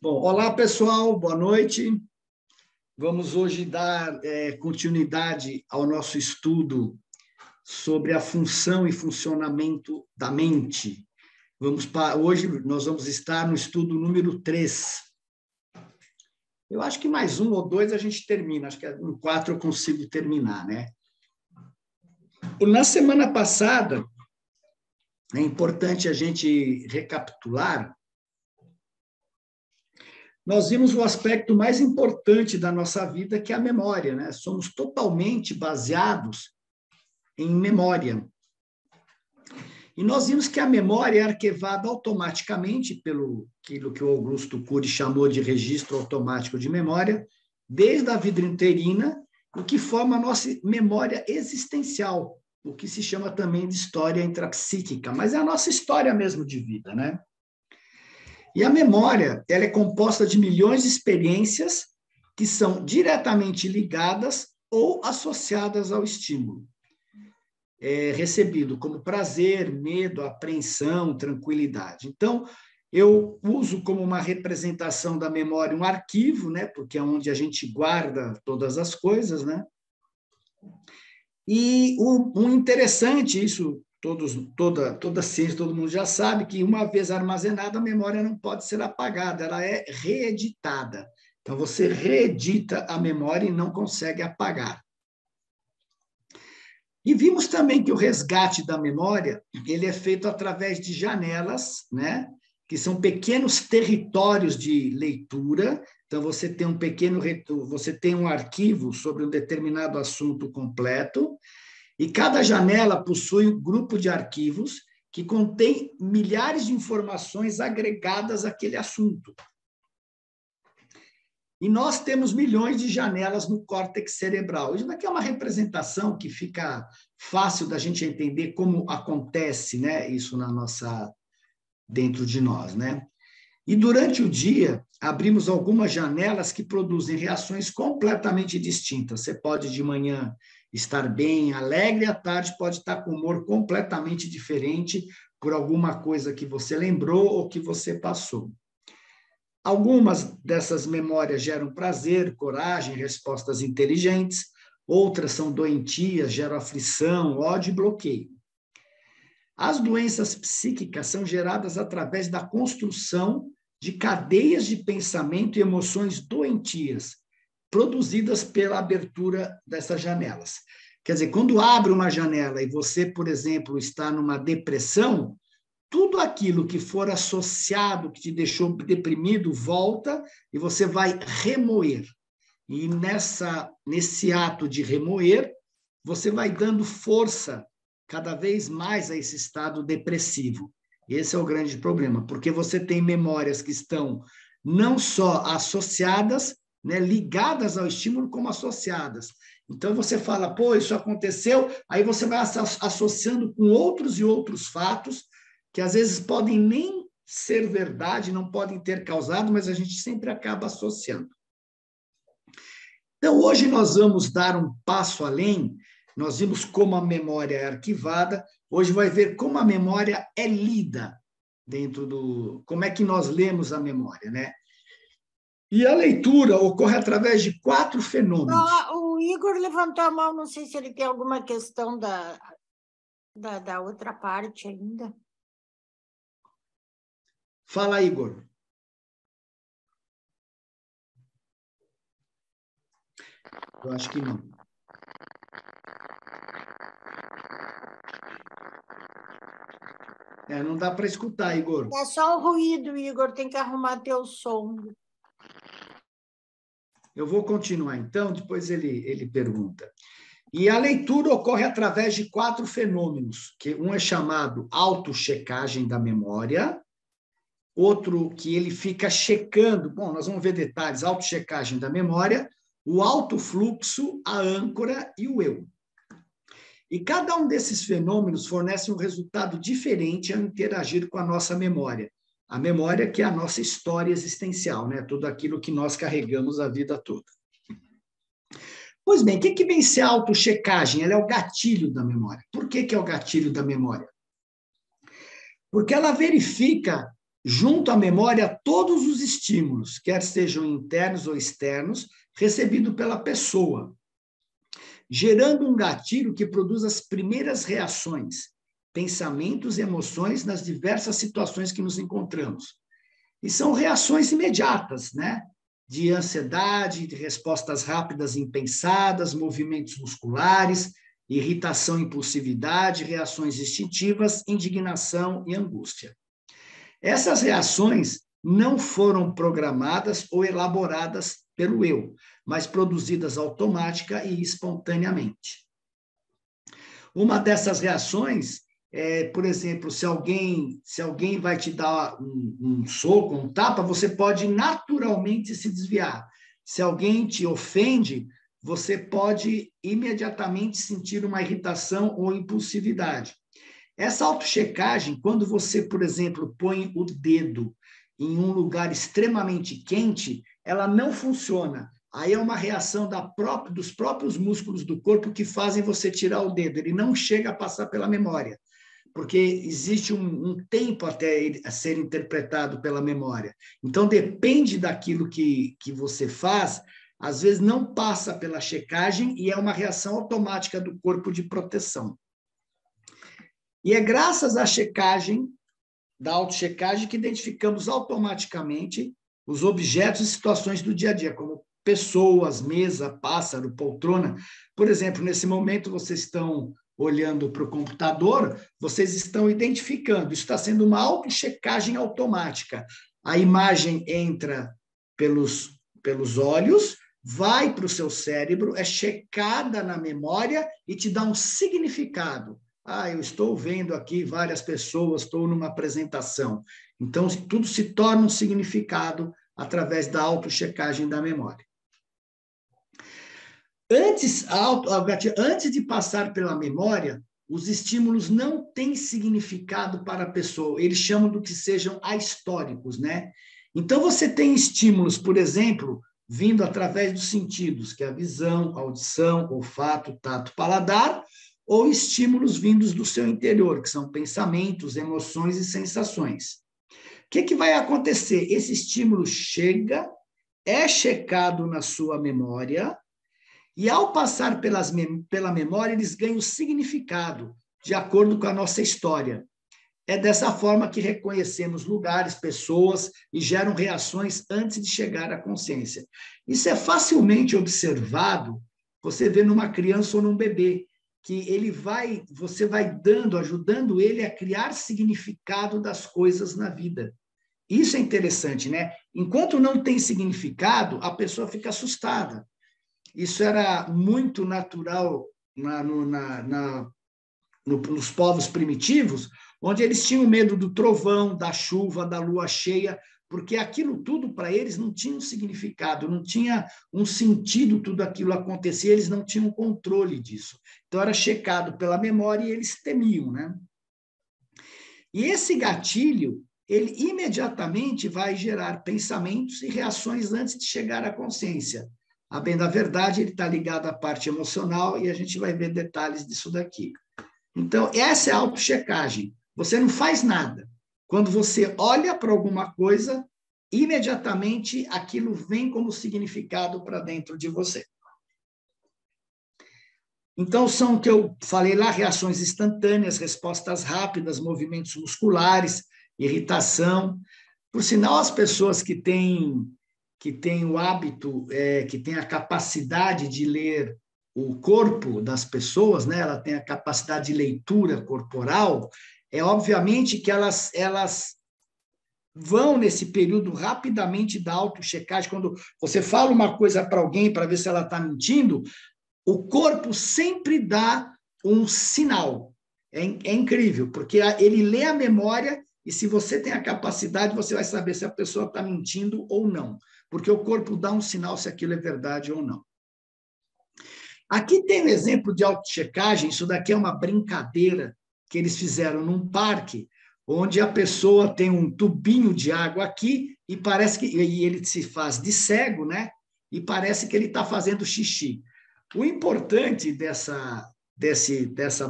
Bom, olá pessoal, boa noite. Vamos hoje dar continuidade ao nosso estudo sobre a função e funcionamento da mente. Hoje nós vamos estar no estudo número 3. Eu acho que mais um ou dois a gente termina, acho que no 4 eu consigo terminar, né? Na semana passada, é importante a gente recapitular. Nós vimos o aspecto mais importante da nossa vida, que é a memória, né? Somos totalmente baseados em memória. E nós vimos que a memória é arquivada automaticamente pelo aquilo que o Augusto Cury chamou de registro automático de memória, desde a vida uterina, o que forma a nossa memória existencial, o que se chama também de história intrapsíquica, mas é a nossa história mesmo de vida, né? E a memória, ela é composta de milhões de experiências que são diretamente ligadas ou associadas ao estímulo recebido, como prazer, medo, apreensão, tranquilidade. Então, eu uso como uma representação da memória um arquivo, né, porque é onde a gente guarda todas as coisas, né? E o interessante, isso toda ciência, todo mundo já sabe, que uma vez armazenada, a memória não pode ser apagada, ela é reeditada. Então, você reedita a memória e não consegue apagar. E vimos também que o resgate da memória, ele é feito através de janelas, né? Que são pequenos territórios de leitura. Então, você tem você tem um arquivo sobre um determinado assunto completo, e cada janela possui um grupo de arquivos que contém milhares de informações agregadas àquele assunto. E nós temos milhões de janelas no córtex cerebral. Isso daqui é uma representação que fica fácil da gente entender como acontece, né, isso dentro de nós, né? E durante o dia, abrimos algumas janelas que produzem reações completamente distintas. Você pode de manhã estar bem, alegre, à tarde pode estar com humor completamente diferente por alguma coisa que você lembrou ou que você passou. Algumas dessas memórias geram prazer, coragem, respostas inteligentes, outras são doentias, geram aflição, ódio e bloqueio. As doenças psíquicas são geradas através da construção de cadeias de pensamento e emoções doentias, produzidas pela abertura dessas janelas. Quer dizer, quando abre uma janela e você, por exemplo, está numa depressão, tudo aquilo que for associado, que te deixou deprimido, volta e você vai remoer. E nesse ato de remoer, você vai dando força cada vez mais a esse estado depressivo. Esse é o grande problema, porque você tem memórias que estão não só associadas, né, ligadas ao estímulo, como associadas. Então, você fala, pô, isso aconteceu, aí você vai associando com outros e outros fatos, que às vezes podem nem ser verdade, não podem ter causado, mas a gente sempre acaba associando. Então, hoje nós vamos dar um passo além, nós vimos como a memória é arquivada, hoje vai ver como a memória é lida como é que nós lemos a memória, né? E a leitura ocorre através de 4 fenômenos. O Igor levantou a mão, não sei se ele tem alguma questão da outra parte ainda. Fala, Igor. Eu acho que não. Não dá para escutar, Igor. É só o ruído, Igor, tem que arrumar teu som. Eu vou continuar, então, depois ele pergunta. E a leitura ocorre através de 4 fenômenos, que um é chamado autochecagem da memória, outro que ele fica checando, bom, nós vamos ver detalhes, autochecagem da memória, o autofluxo, a âncora e o eu. E cada um desses fenômenos fornece um resultado diferente ao interagir com a nossa memória. A memória que é a nossa história existencial, né? Tudo aquilo que nós carregamos a vida toda. Pois bem, o que vem ser a autochecagem? Ela é o gatilho da memória. Por que é o gatilho da memória? Porque ela verifica junto à memória todos os estímulos, quer sejam internos ou externos, recebidos pela pessoa, gerando um gatilho que produz as primeiras reações, pensamentos e emoções nas diversas situações que nos encontramos. E são reações imediatas, né? De ansiedade, de respostas rápidas e impensadas, movimentos musculares, irritação e impulsividade, reações instintivas, indignação e angústia. Essas reações não foram programadas ou elaboradas pelo eu, mas produzidas automática e espontaneamente. Uma dessas reações é, por exemplo, se alguém vai te dar um soco, um tapa, você pode naturalmente se desviar. Se alguém te ofende, você pode imediatamente sentir uma irritação ou impulsividade. Essa autochecagem, quando você, por exemplo, põe o dedo em um lugar extremamente quente, ela não funciona. Aí é uma reação dos próprios músculos do corpo que fazem você tirar o dedo. Ele não chega a passar pela memória, porque existe um tempo até ele ser interpretado pela memória. Então, depende daquilo que você faz, às vezes não passa pela checagem e é uma reação automática do corpo de proteção. E é graças à checagem, da autochecagem, que identificamos automaticamente os objetos e situações do dia a dia, como pessoas, mesa, pássaro, poltrona. Por exemplo, nesse momento vocês estão olhando para o computador, vocês estão identificando, isso está sendo uma autochecagem automática. A imagem entra pelos olhos, vai para o seu cérebro, é checada na memória e te dá um significado. Eu estou vendo aqui várias pessoas, estou numa apresentação. Então, tudo se torna um significado através da autochecagem da memória. Antes de passar pela memória, os estímulos não têm significado para a pessoa. Eles chamam do que sejam ahistóricos, né? Então, você tem estímulos, por exemplo, vindo através dos sentidos, que é a visão, a audição, olfato, tato, paladar, ou estímulos vindos do seu interior, que são pensamentos, emoções e sensações. O que vai acontecer? Esse estímulo chega, é checado na sua memória, e ao passar pela memória, eles ganham significado, de acordo com a nossa história. É dessa forma que reconhecemos lugares, pessoas e geram reações antes de chegar à consciência. Isso é facilmente observado, você vê numa criança ou num bebê, que você vai ajudando ele a criar significado das coisas na vida. Isso é interessante, né? Enquanto não tem significado, a pessoa fica assustada. Isso era muito natural nos povos primitivos, onde eles tinham medo do trovão, da chuva, da lua cheia, porque aquilo tudo para eles não tinha um significado, não tinha um sentido tudo aquilo acontecer, eles não tinham controle disso. Então era checado pela memória e eles temiam, né? E esse gatilho, ele imediatamente vai gerar pensamentos e reações antes de chegar à consciência. A bem da verdade, ele está ligado à parte emocional e a gente vai ver detalhes disso daqui. Então, essa é a autochecagem. Você não faz nada. Quando você olha para alguma coisa, imediatamente aquilo vem como significado para dentro de você. Então, são o que eu falei lá, reações instantâneas, respostas rápidas, movimentos musculares, irritação. Por sinal, as pessoas que têm o hábito, que têm a capacidade de ler o corpo das pessoas, né? Ela tem a capacidade de leitura corporal, obviamente que elas vão nesse período rapidamente da autochecagem. Quando você fala uma coisa para alguém para ver se ela está mentindo, o corpo sempre dá um sinal. É incrível, porque ele lê a memória e se você tem a capacidade, você vai saber se a pessoa está mentindo ou não, porque o corpo dá um sinal se aquilo é verdade ou não. Aqui tem um exemplo de autochecagem, isso daqui é uma brincadeira que eles fizeram num parque, onde a pessoa tem um tubinho de água aqui e parece que ele se faz de cego, né? E parece que ele está fazendo xixi. O importante dessa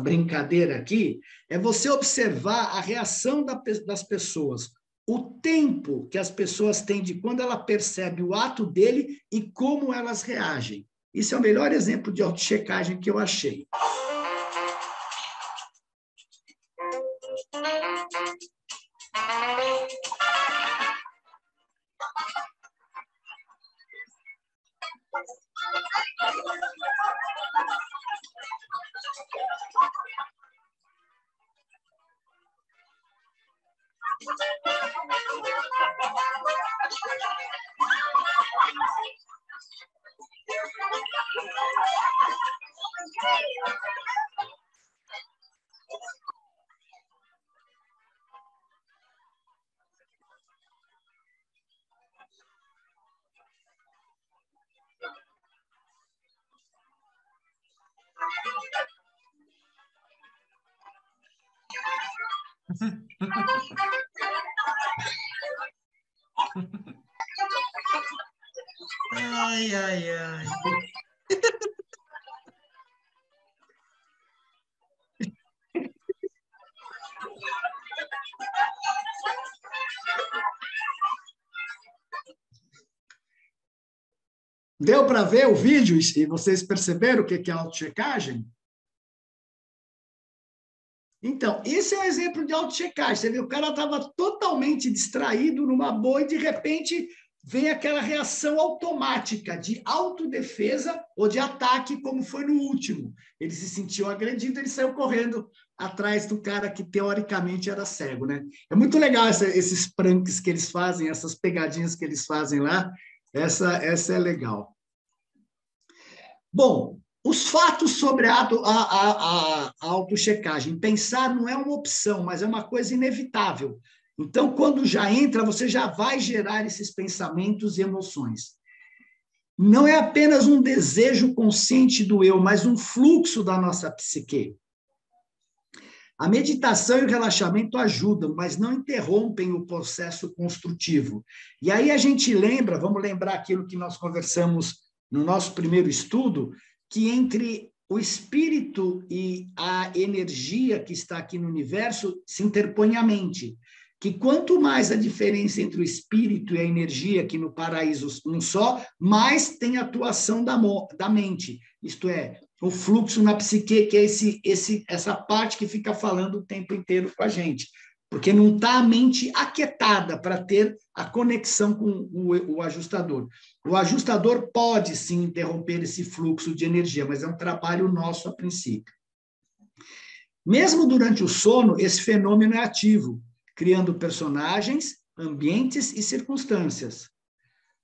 brincadeira aqui é você observar a reação das pessoas. o tempo que as pessoas têm de quando ela percebe o ato dele e como elas reagem. Isso é o melhor exemplo de autochecagem que eu achei. Ai, ai, ai. Deu para ver o vídeo e vocês perceberam o que é autochecagem? Então, esse é um exemplo de autochecagem. Você vê, o cara estava totalmente distraído numa boa e, de repente, vem aquela reação automática de autodefesa ou de ataque, como foi no último. Ele se sentiu agredido, ele saiu correndo atrás do cara que, teoricamente, era cego, né? É muito legal esses pranks que eles fazem, essas pegadinhas que eles fazem lá. Essa é legal. Bom, os fatos sobre a autochecagem. Pensar não é uma opção, mas é uma coisa inevitável. Então, quando já entra, você já vai gerar esses pensamentos e emoções. Não é apenas um desejo consciente do eu, mas um fluxo da nossa psique. A meditação e o relaxamento ajudam, mas não interrompem o processo construtivo. E aí a gente lembra, vamos lembrar aquilo que nós conversamos no nosso primeiro estudo, que entre o espírito e a energia que está aqui no universo se interpõe a mente. Que quanto mais a diferença entre o espírito e a energia, que no paraíso um só, mais tem atuação da mente. Isto é, o fluxo na psique, que é essa parte que fica falando o tempo inteiro com a gente. Porque não está a mente aquietada para ter a conexão com o ajustador. O ajustador pode, sim, interromper esse fluxo de energia, mas é um trabalho nosso a princípio. Mesmo durante o sono, esse fenômeno é ativo, criando personagens, ambientes e circunstâncias.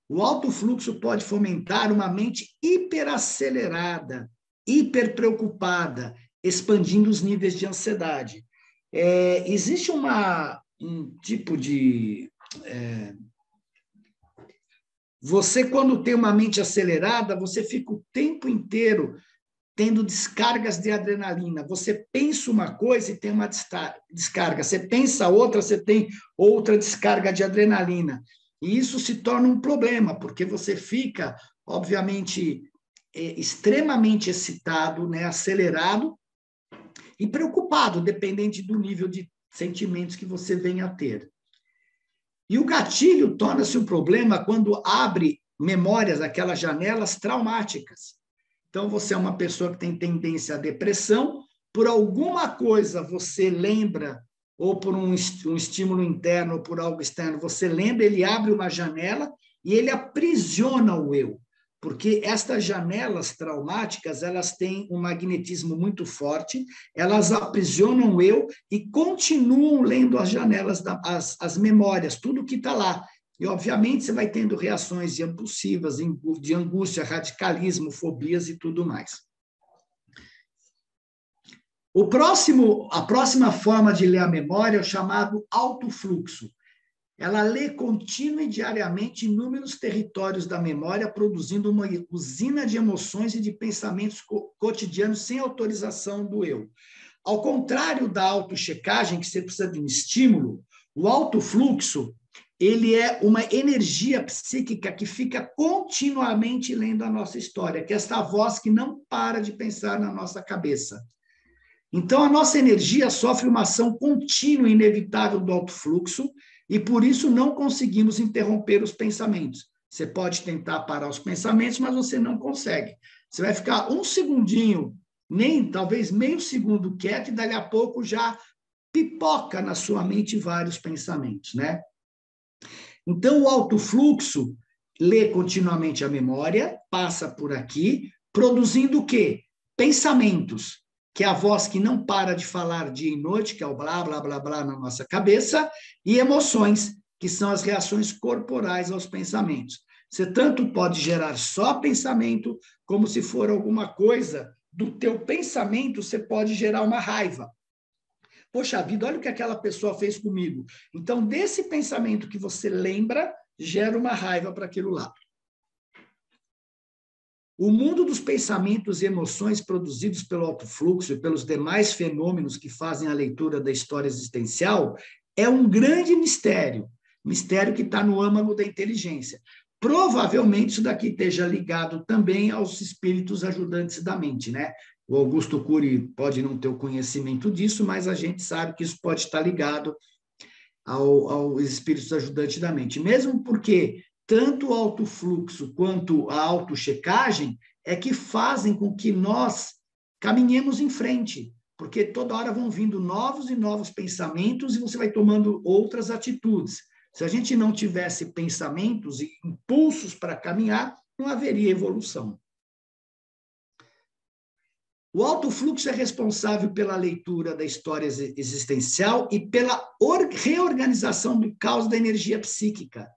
O alto fluxo pode fomentar uma mente hiperacelerada, hiperpreocupada, expandindo os níveis de ansiedade. Existe um tipo de... Você, quando tem uma mente acelerada, você fica o tempo inteiro tendo descargas de adrenalina. Você pensa uma coisa e tem uma descarga. Você pensa outra, você tem outra descarga de adrenalina. E isso se torna um problema, porque você fica, obviamente, extremamente excitado, né, acelerado e preocupado, dependente do nível de sentimentos que você venha a ter. E o gatilho torna-se um problema quando abre memórias, aquelas janelas traumáticas. Então, você é uma pessoa que tem tendência à depressão, por alguma coisa você lembra, ou por um estímulo interno, ou por algo externo, você lembra, ele abre uma janela e ele aprisiona o eu. Porque estas janelas traumáticas, elas têm um magnetismo muito forte, elas aprisionam o eu e continuam lendo as janelas, as memórias, tudo que está lá. E, obviamente, você vai tendo reações impulsivas, de angústia, radicalismo, fobias e tudo mais. A próxima forma de ler a memória é o chamado autofluxo. Ela lê contínua e diariamente inúmeros territórios da memória, produzindo uma usina de emoções e de pensamentos cotidianos sem autorização do eu. Ao contrário da autochecagem, que você precisa de um estímulo, o autofluxo ele é uma energia psíquica que fica continuamente lendo a nossa história, que é esta voz que não para de pensar na nossa cabeça. Então, a nossa energia sofre uma ação contínua e inevitável do autofluxo, e por isso não conseguimos interromper os pensamentos. Você pode tentar parar os pensamentos, mas você não consegue. Você vai ficar um segundinho, nem talvez meio segundo quieto, e dali a pouco já pipoca na sua mente vários pensamentos, né? Então, o alto fluxo lê continuamente a memória, passa por aqui, produzindo o quê? Pensamentos, que é a voz que não para de falar dia e noite, que é o blá, blá, blá, blá na nossa cabeça, e emoções, que são as reações corporais aos pensamentos. Você tanto pode gerar só pensamento, como se for alguma coisa do teu pensamento, você pode gerar uma raiva. Poxa vida, olha o que aquela pessoa fez comigo. Então, desse pensamento que você lembra, gera uma raiva para aquilo lá. O mundo dos pensamentos e emoções produzidos pelo alto fluxo e pelos demais fenômenos que fazem a leitura da história existencial é um grande mistério, mistério que está no âmago da inteligência. Provavelmente isso daqui esteja ligado também aos espíritos ajudantes da mente, né? O Augusto Cury pode não ter o conhecimento disso, mas a gente sabe que isso pode estar ligado aos espíritos ajudantes da mente. Mesmo porque tanto o alto fluxo quanto a autochecagem é que fazem com que nós caminhemos em frente, porque toda hora vão vindo novos e novos pensamentos e você vai tomando outras atitudes. Se a gente não tivesse pensamentos e impulsos para caminhar, não haveria evolução. O alto fluxo é responsável pela leitura da história existencial e pela reorganização do caos da energia psíquica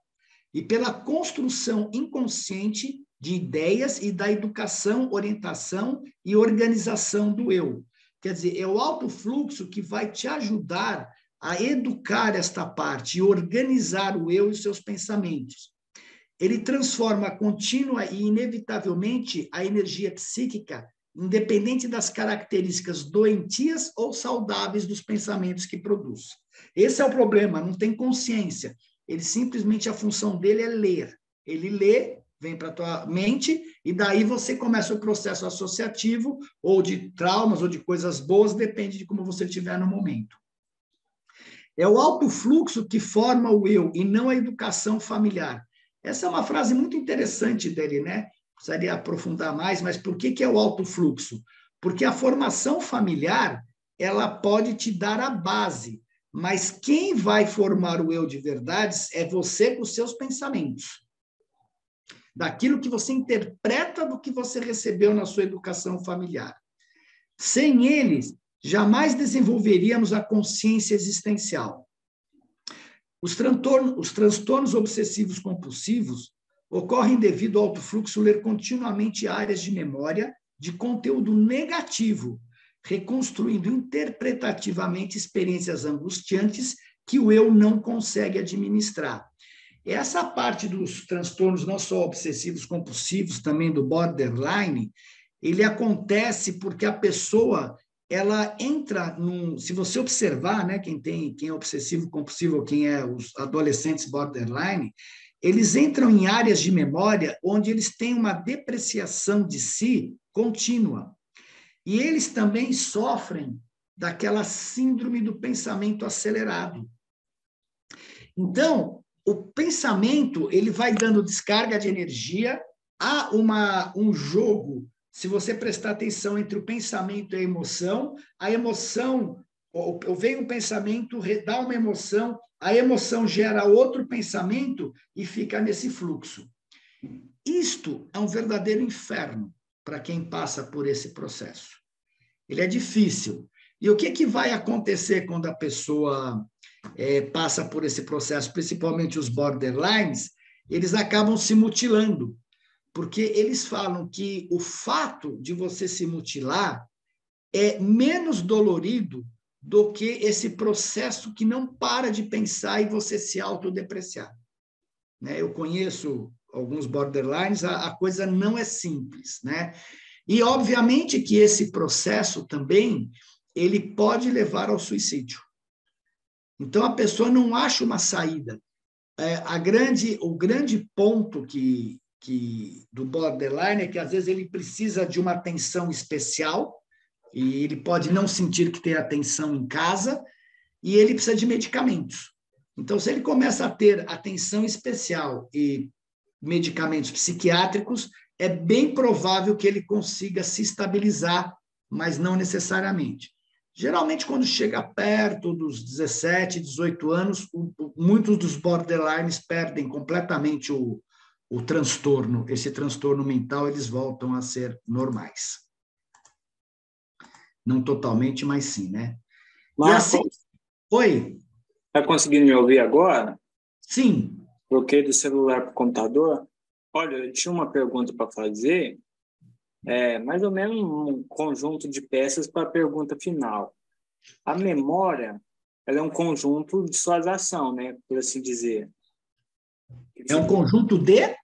e pela construção inconsciente de ideias e da educação, orientação e organização do eu. Quer dizer, é o alto fluxo que vai te ajudar a educar esta parte e organizar o eu e os seus pensamentos. Ele transforma contínua e inevitavelmente a energia psíquica, independente das características doentias ou saudáveis dos pensamentos que produz. Esse é o problema, não tem consciência. Ele simplesmente, a função dele é ler. Ele lê, vem para a tua mente, e daí você começa o processo associativo, ou de traumas, ou de coisas boas, depende de como você estiver no momento. É o alto fluxo que forma o eu, e não a educação familiar. Essa é uma frase muito interessante dele, né? Precisaria aprofundar mais, mas por que é o alto fluxo? Porque a formação familiar, ela pode te dar a base, mas quem vai formar o eu de verdade é você com os seus pensamentos. Daquilo que você interpreta do que você recebeu na sua educação familiar. Sem eles, jamais desenvolveríamos a consciência existencial. Os transtornos obsessivos compulsivos ocorrem devido ao alto fluxo ler continuamente áreas de memória de conteúdo negativo, reconstruindo interpretativamente experiências angustiantes que o eu não consegue administrar. Essa parte dos transtornos não só obsessivos compulsivos, também do borderline, ele acontece porque a pessoa ela entra num, se você observar, né, quem é obsessivo compulsivo ou quem é os adolescentes borderline, eles entram em áreas de memória onde eles têm uma depreciação de si contínua. E eles também sofrem daquela síndrome do pensamento acelerado. Então, o pensamento, ele vai dando descarga de energia, há um jogo, se você prestar atenção, entre o pensamento e a emoção, vem um pensamento, dá uma emoção, a emoção gera outro pensamento e fica nesse fluxo. Isto é um verdadeiro inferno para quem passa por esse processo. Ele é difícil. E o que vai acontecer quando a pessoa passa por esse processo, principalmente os borderlines? Eles acabam se mutilando, porque eles falam que o fato de você se mutilar é menos dolorido do que esse processo que não para de pensar e você se autodepreciar. Né? Eu conheço alguns borderlines, a coisa não é simples, né? E, obviamente, que esse processo também, ele pode levar ao suicídio. Então, a pessoa não acha uma saída. O grande ponto do borderline é que, às vezes, ele precisa de uma atenção especial, e ele pode não sentir que tem atenção em casa, e ele precisa de medicamentos. Então, se ele começa a ter atenção especial e medicamentos psiquiátricos, é bem provável que ele consiga se estabilizar, mas não necessariamente. Geralmente, quando chega perto dos 17, 18 anos, muitos dos borderlines perdem completamente o transtorno. Esse transtorno mental, eles voltam a ser normais. Não totalmente, mas sim, né? E assim... Oi? Está conseguindo me ouvir agora? Sim. Troquei do celular para o computador. Olha, eu tinha uma pergunta para fazer, mais ou menos um conjunto de peças para a pergunta final. A memória, ela é um conjunto de visualização, né, por assim dizer. É um conjunto de?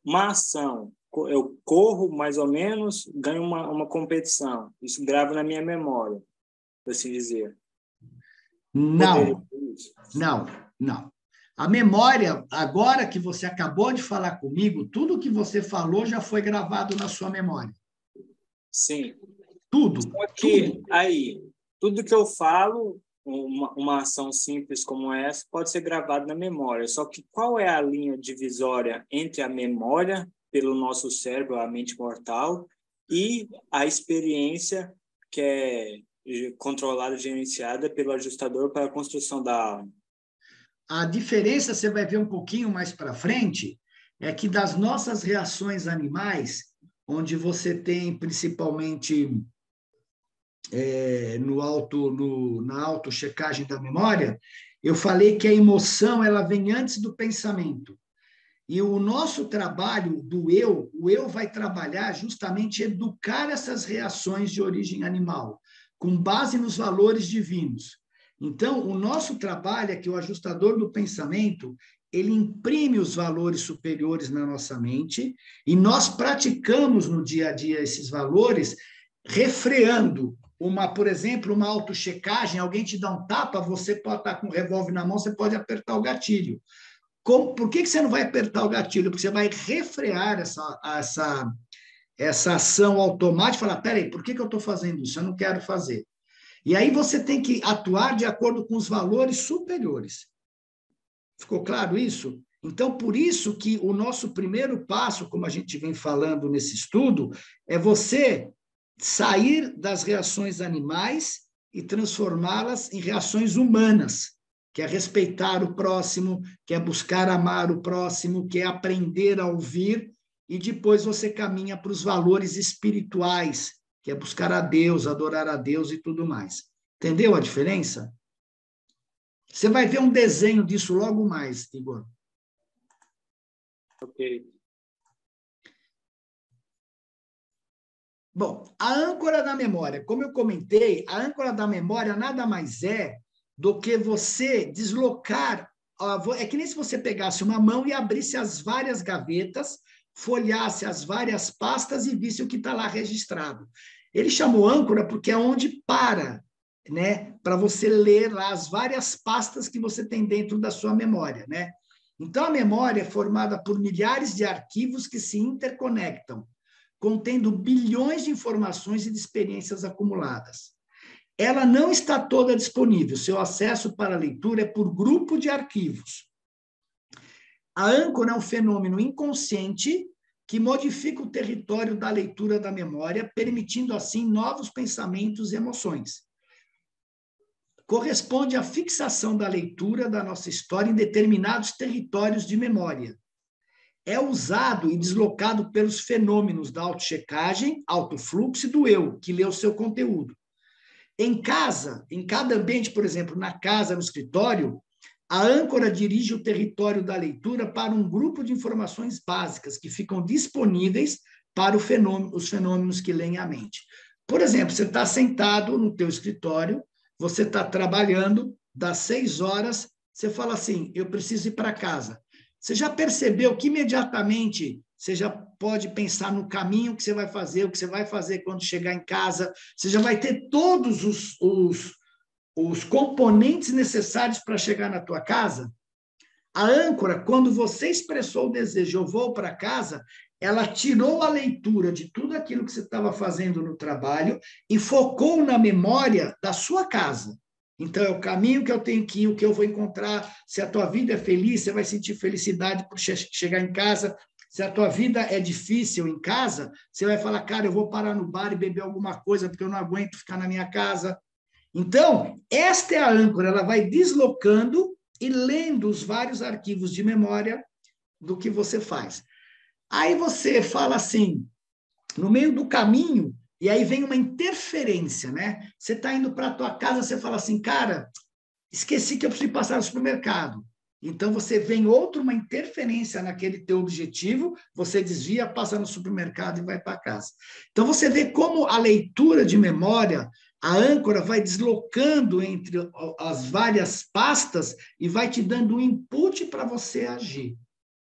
Uma ação. Eu corro, mais ou menos, ganho uma competição. Isso grava na minha memória, por assim dizer. Não. A memória, agora que você acabou de falar comigo, tudo que você falou já foi gravado na sua memória. Sim. Tudo. Só que aí, tudo que eu falo, uma ação simples como essa, pode ser gravado na memória. Só que qual é a linha divisória entre a memória, pelo nosso cérebro, a mente mortal, e a experiência que é controlada, gerenciada pelo ajustador para a construção da alma? A diferença, você vai ver um pouquinho mais para frente, é que das nossas reações animais, onde você tem principalmente na autochecagem da memória, eu falei que a emoção ela vem antes do pensamento. E o nosso trabalho do eu, o eu vai trabalhar justamente educar essas reações de origem animal, com base nos valores divinos. Então, o nosso trabalho é que o ajustador do pensamento, ele imprime os valores superiores na nossa mente e nós praticamos no dia a dia esses valores, refreando por exemplo, uma autochecagem, alguém te dá um tapa, você pode estar com um revólver na mão, você pode apertar o gatilho. Por que você não vai apertar o gatilho? Porque você vai refrear essa ação automática e falar, peraí, por que eu estou fazendo isso? Eu não quero fazer. E aí você tem que atuar de acordo com os valores superiores. Ficou claro isso? Então, por isso que o nosso primeiro passo, como a gente vem falando nesse estudo, é você sair das reações animais e transformá-las em reações humanas, que é respeitar o próximo, que é buscar amar o próximo, que é aprender a ouvir, e depois você caminha para os valores espirituais, que é buscar a Deus, adorar a Deus e tudo mais. Entendeu a diferença? Você vai ver um desenho disso logo mais, Igor. Ok. Bom, a âncora da memória, como eu comentei, a âncora da memória nada mais é do que você deslocar. É que nem se você pegasse uma mão e abrisse as várias gavetas, folhasse as várias pastas e visse o que está lá registrado. Ele chamou âncora porque é onde para, né? Para você ler lá as várias pastas que você tem dentro da sua memória, né? Então, a memória é formada por milhares de arquivos que se interconectam, contendo bilhões de informações e de experiências acumuladas. Ela não está toda disponível, seu acesso para a leitura é por grupo de arquivos. A âncora é um fenômeno inconsciente que modifica o território da leitura da memória, permitindo, assim, novos pensamentos e emoções. Corresponde à fixação da leitura da nossa história em determinados territórios de memória. É usado e deslocado pelos fenômenos da autochecagem, autofluxo e do eu, que lê o seu conteúdo. Em casa, em cada ambiente, por exemplo, na casa, no escritório, a âncora dirige o território da leitura para um grupo de informações básicas que ficam disponíveis para os fenômenos que leem a mente. Por exemplo, você está sentado no teu escritório, você está trabalhando, das 6 horas, você fala assim, eu preciso ir para casa. Você já percebeu que imediatamente você já pode pensar no caminho que você vai fazer, o que você vai fazer quando chegar em casa, você já vai ter todos os componentes necessários para chegar na tua casa? A âncora, quando você expressou o desejo, eu vou para casa, ela tirou a leitura de tudo aquilo que você estava fazendo no trabalho e focou na memória da sua casa. Então, é o caminho que eu tenho que ir, o que eu vou encontrar. Se a tua vida é feliz, você vai sentir felicidade por chegar em casa. Se a tua vida é difícil em casa, você vai falar, cara, eu vou parar no bar e beber alguma coisa, porque eu não aguento ficar na minha casa. Então, esta é a âncora, ela vai deslocando e lendo os vários arquivos de memória do que você faz. Aí você fala assim, no meio do caminho, e aí vem uma interferência, né? Você está indo para a tua casa, você fala assim, cara, esqueci que eu preciso passar no supermercado. Então, você vem uma interferência naquele teu objetivo, você desvia, passa no supermercado e vai para casa. Então, você vê como a leitura de memória, a âncora vai deslocando entre as várias pastas e vai te dando um input para você agir.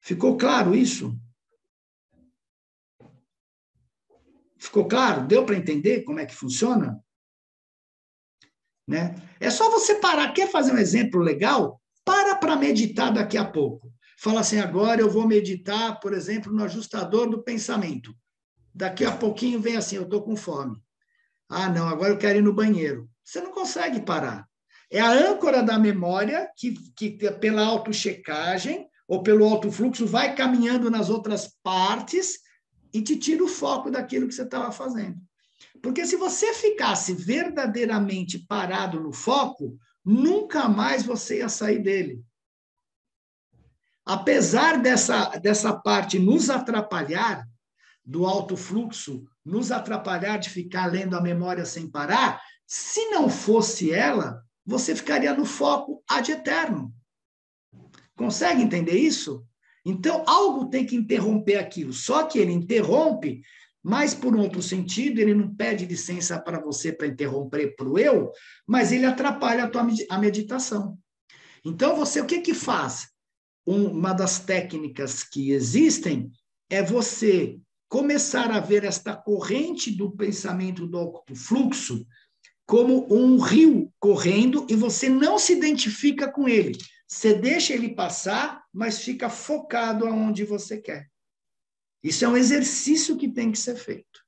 Ficou claro isso? Ficou claro? Deu para entender como é que funciona? Né? É só você parar. Quer fazer um exemplo legal? Para meditar daqui a pouco. Fala assim, agora eu vou meditar, por exemplo, no ajustador do pensamento. Daqui a pouquinho vem assim, eu estou com fome. Ah, não, agora eu quero ir no banheiro. Você não consegue parar. É a âncora da memória que pela autochecagem ou pelo autofluxo vai caminhando nas outras partes e te tira o foco daquilo que você estava fazendo. Porque se você ficasse verdadeiramente parado no foco, nunca mais você ia sair dele. Apesar dessa parte nos atrapalhar, do alto fluxo, nos atrapalhar de ficar lendo a memória sem parar, se não fosse ela, você ficaria no foco ad eterno. Consegue entender isso? Então, algo tem que interromper aquilo. Só que ele interrompe, mas por um outro sentido, ele não pede licença para você para interromper para o eu, mas ele atrapalha a meditação. Então, você o que faz? Uma das técnicas que existem é você começar a ver esta corrente do pensamento do fluxo como um rio correndo e você não se identifica com ele. Você deixa ele passar, mas fica focado aonde você quer. Isso é um exercício que tem que ser feito.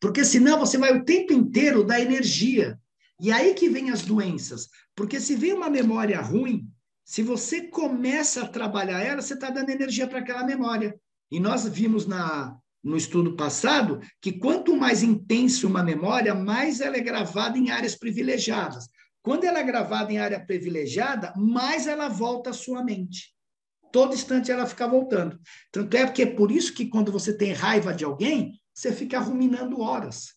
Porque senão você vai o tempo inteiro dar energia. E aí que vem as doenças. Porque se vem uma memória ruim, se você começa a trabalhar ela, você está dando energia para aquela memória. E nós vimos no estudo passado que quanto mais intenso uma memória, mais ela é gravada em áreas privilegiadas. Quando ela é gravada em área privilegiada, mais ela volta à sua mente. Todo instante ela fica voltando. Tanto é porque é por isso que quando você tem raiva de alguém, você fica ruminando horas.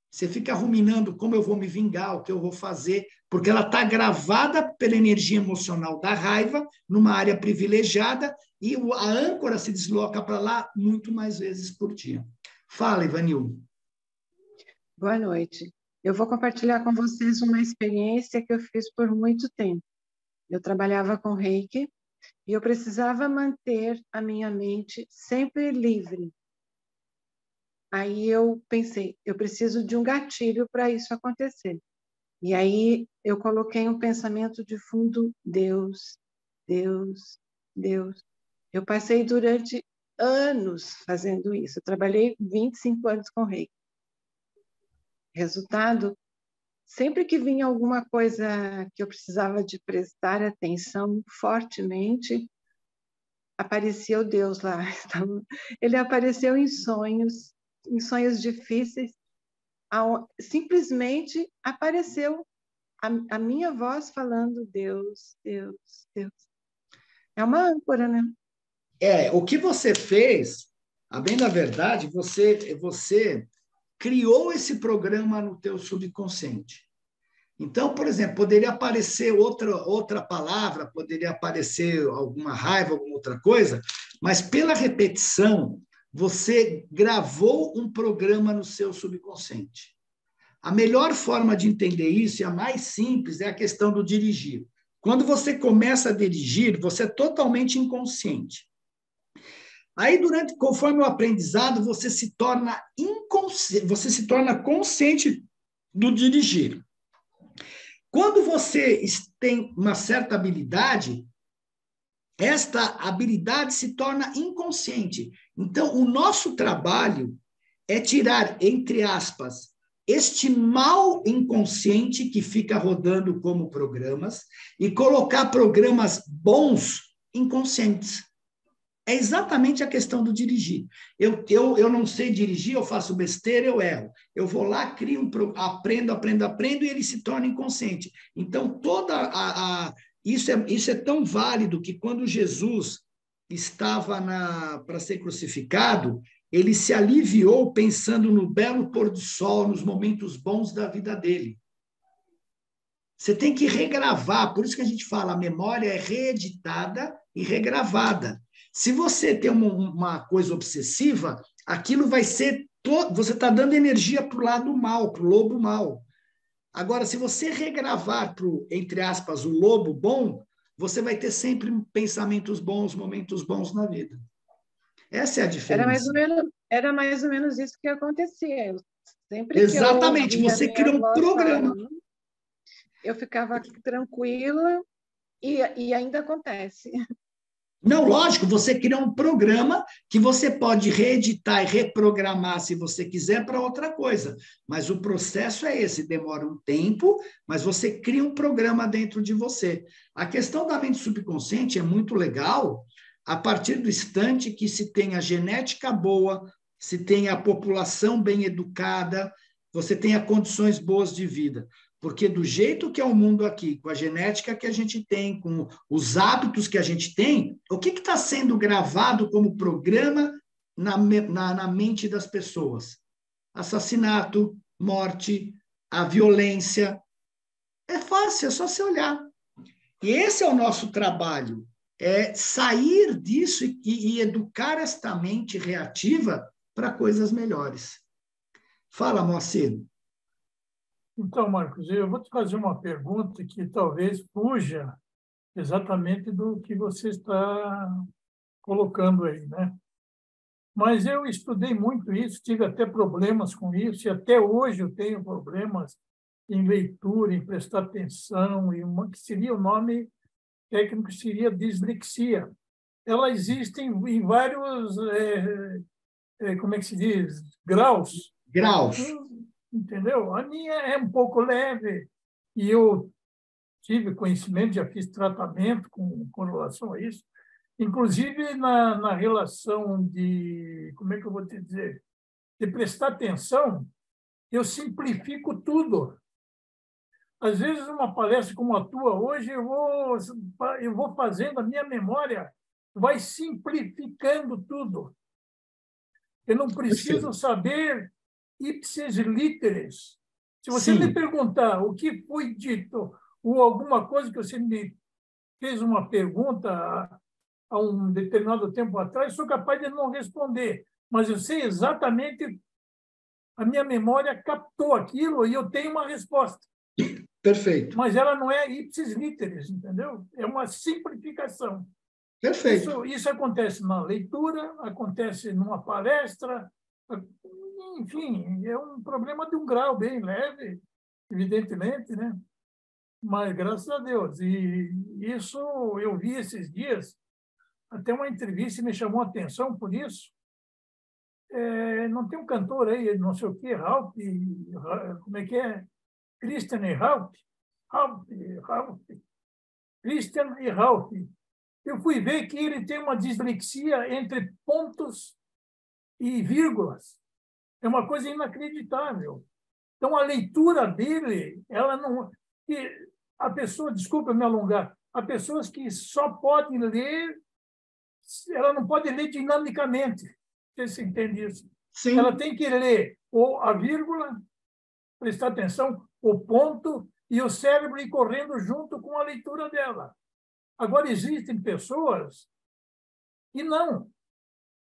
Você fica ruminando como eu vou me vingar, o que eu vou fazer, porque ela está gravada pela energia emocional da raiva, numa área privilegiada, e a âncora se desloca para lá muito mais vezes por dia. Fala, Ivanildo. Boa noite. Eu vou compartilhar com vocês uma experiência que eu fiz por muito tempo. Eu trabalhava com Reiki e eu precisava manter a minha mente sempre livre. Aí eu pensei, eu preciso de um gatilho para isso acontecer. E aí eu coloquei um pensamento de fundo, Deus, Deus, Deus. Eu passei durante anos fazendo isso. Eu trabalhei 25 anos com Reiki. Resultado, sempre que vinha alguma coisa que eu precisava de prestar atenção fortemente, aparecia o Deus lá. Ele apareceu em sonhos difíceis, simplesmente apareceu a minha voz falando Deus, Deus, Deus. É uma âncora, né? O que você fez, a bem da verdade, você criou esse programa no teu subconsciente. Então, por exemplo, poderia aparecer outra palavra, poderia aparecer alguma raiva, alguma outra coisa, mas pela repetição, você gravou um programa no seu subconsciente. A melhor forma de entender isso, e a mais simples, é a questão do dirigir. Quando você começa a dirigir, você é totalmente inconsciente. Aí, conforme o aprendizado, você se torna inconsciente, você se torna consciente do dirigir. Quando você tem uma certa habilidade, esta habilidade se torna inconsciente. Então, o nosso trabalho é tirar, entre aspas, este mal inconsciente que fica rodando como programas e colocar programas bons inconscientes. É exatamente a questão do dirigir. Eu não sei dirigir, eu faço besteira, eu erro. Eu vou lá, crio aprendo, e ele se torna inconsciente. Então, isso é tão válido que quando Jesus estava para ser crucificado, ele se aliviou pensando no belo pôr do sol, nos momentos bons da vida dele. Você tem que regravar, por isso que a gente fala, a memória é reeditada e regravada. Se você tem uma coisa obsessiva, aquilo vai ser... Você está dando energia para o lado mal, para o lobo mal. Agora, se você regravar para o, entre aspas, o lobo bom, você vai ter sempre pensamentos bons, momentos bons na vida. Essa é a diferença. Era mais ou menos isso que acontecia. Sempre Exatamente, que eu você cria um programa. Eu ficava tranquila e ainda acontece. Não, lógico, você cria um programa que você pode reeditar e reprogramar, se você quiser, para outra coisa. Mas o processo é esse, demora um tempo, mas você cria um programa dentro de você. A questão da mente subconsciente é muito legal a partir do instante que se tem a genética boa, se tem a população bem educada, você tenha condições boas de vida. Porque do jeito que é o mundo aqui, com a genética que a gente tem, com os hábitos que a gente tem, o que está sendo gravado como programa na mente das pessoas? Assassinato, morte, a violência. É fácil, é só você olhar. E esse é o nosso trabalho, é sair disso e educar esta mente reativa para coisas melhores. Fala, Moacir. Então, Marcos, eu vou te fazer uma pergunta que talvez fuja exatamente do que você está colocando aí, né? Mas eu estudei muito isso, tive até problemas com isso, e até hoje eu tenho problemas em leitura, em prestar atenção, e que seria o nome técnico, seria dislexia. Ela existe em vários, como é que se diz, graus. Graus. Entendeu? A minha é um pouco leve e eu tive conhecimento, já fiz tratamento com relação a isso, inclusive na relação de, como é que eu vou te dizer, de prestar atenção, eu simplifico tudo. Às vezes, uma palestra como a tua hoje, eu vou fazendo, a minha memória vai simplificando tudo. Eu não preciso saber ipsis literis. Se você me perguntar o que foi dito ou alguma coisa que você me fez uma pergunta há um determinado tempo atrás, sou capaz de não responder, mas eu sei exatamente, a minha memória captou aquilo e eu tenho uma resposta. Perfeito. Mas ela não é ipsis literis, entendeu? É uma simplificação. Perfeito. Isso acontece na leitura, acontece numa palestra, enfim, é um problema de um grau bem leve, evidentemente, né? Mas graças a Deus. E isso eu vi esses dias, até uma entrevista me chamou a atenção por isso. Não tem um cantor aí, não sei o quê, Ralph, como é que é? Christian e Ralph. Christian e Ralph. Eu fui ver que ele tem uma dislexia entre pontos e vírgulas. É uma coisa inacreditável. Então, a leitura dele, ela não... A pessoa, desculpa me alongar, há pessoas que só podem ler, ela não pode ler dinamicamente. Não sei se você entende isso. Sim. Ela tem que ler ou a vírgula, prestar atenção, o ponto, e o cérebro ir correndo junto com a leitura dela. Agora, existem pessoas que não.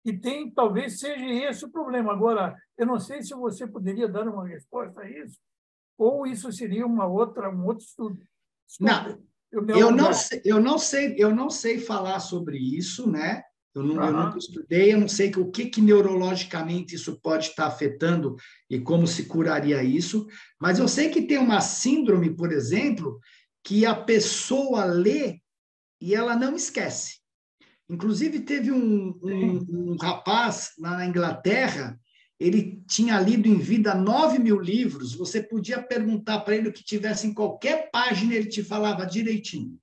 E talvez seja esse o problema. Agora, eu não sei se você poderia dar uma resposta a isso, ou isso seria um outro estudo. Desculpa, eu não sei falar sobre isso, né? Eu nunca estudei, eu não sei o que neurologicamente isso pode estar afetando e como se curaria isso, mas eu sei que tem uma síndrome, por exemplo, que a pessoa lê e ela não esquece. Inclusive, teve um rapaz lá na Inglaterra, ele tinha lido em vida 9.000 livros, você podia perguntar para ele o que tivesse em qualquer página, ele te falava direitinho.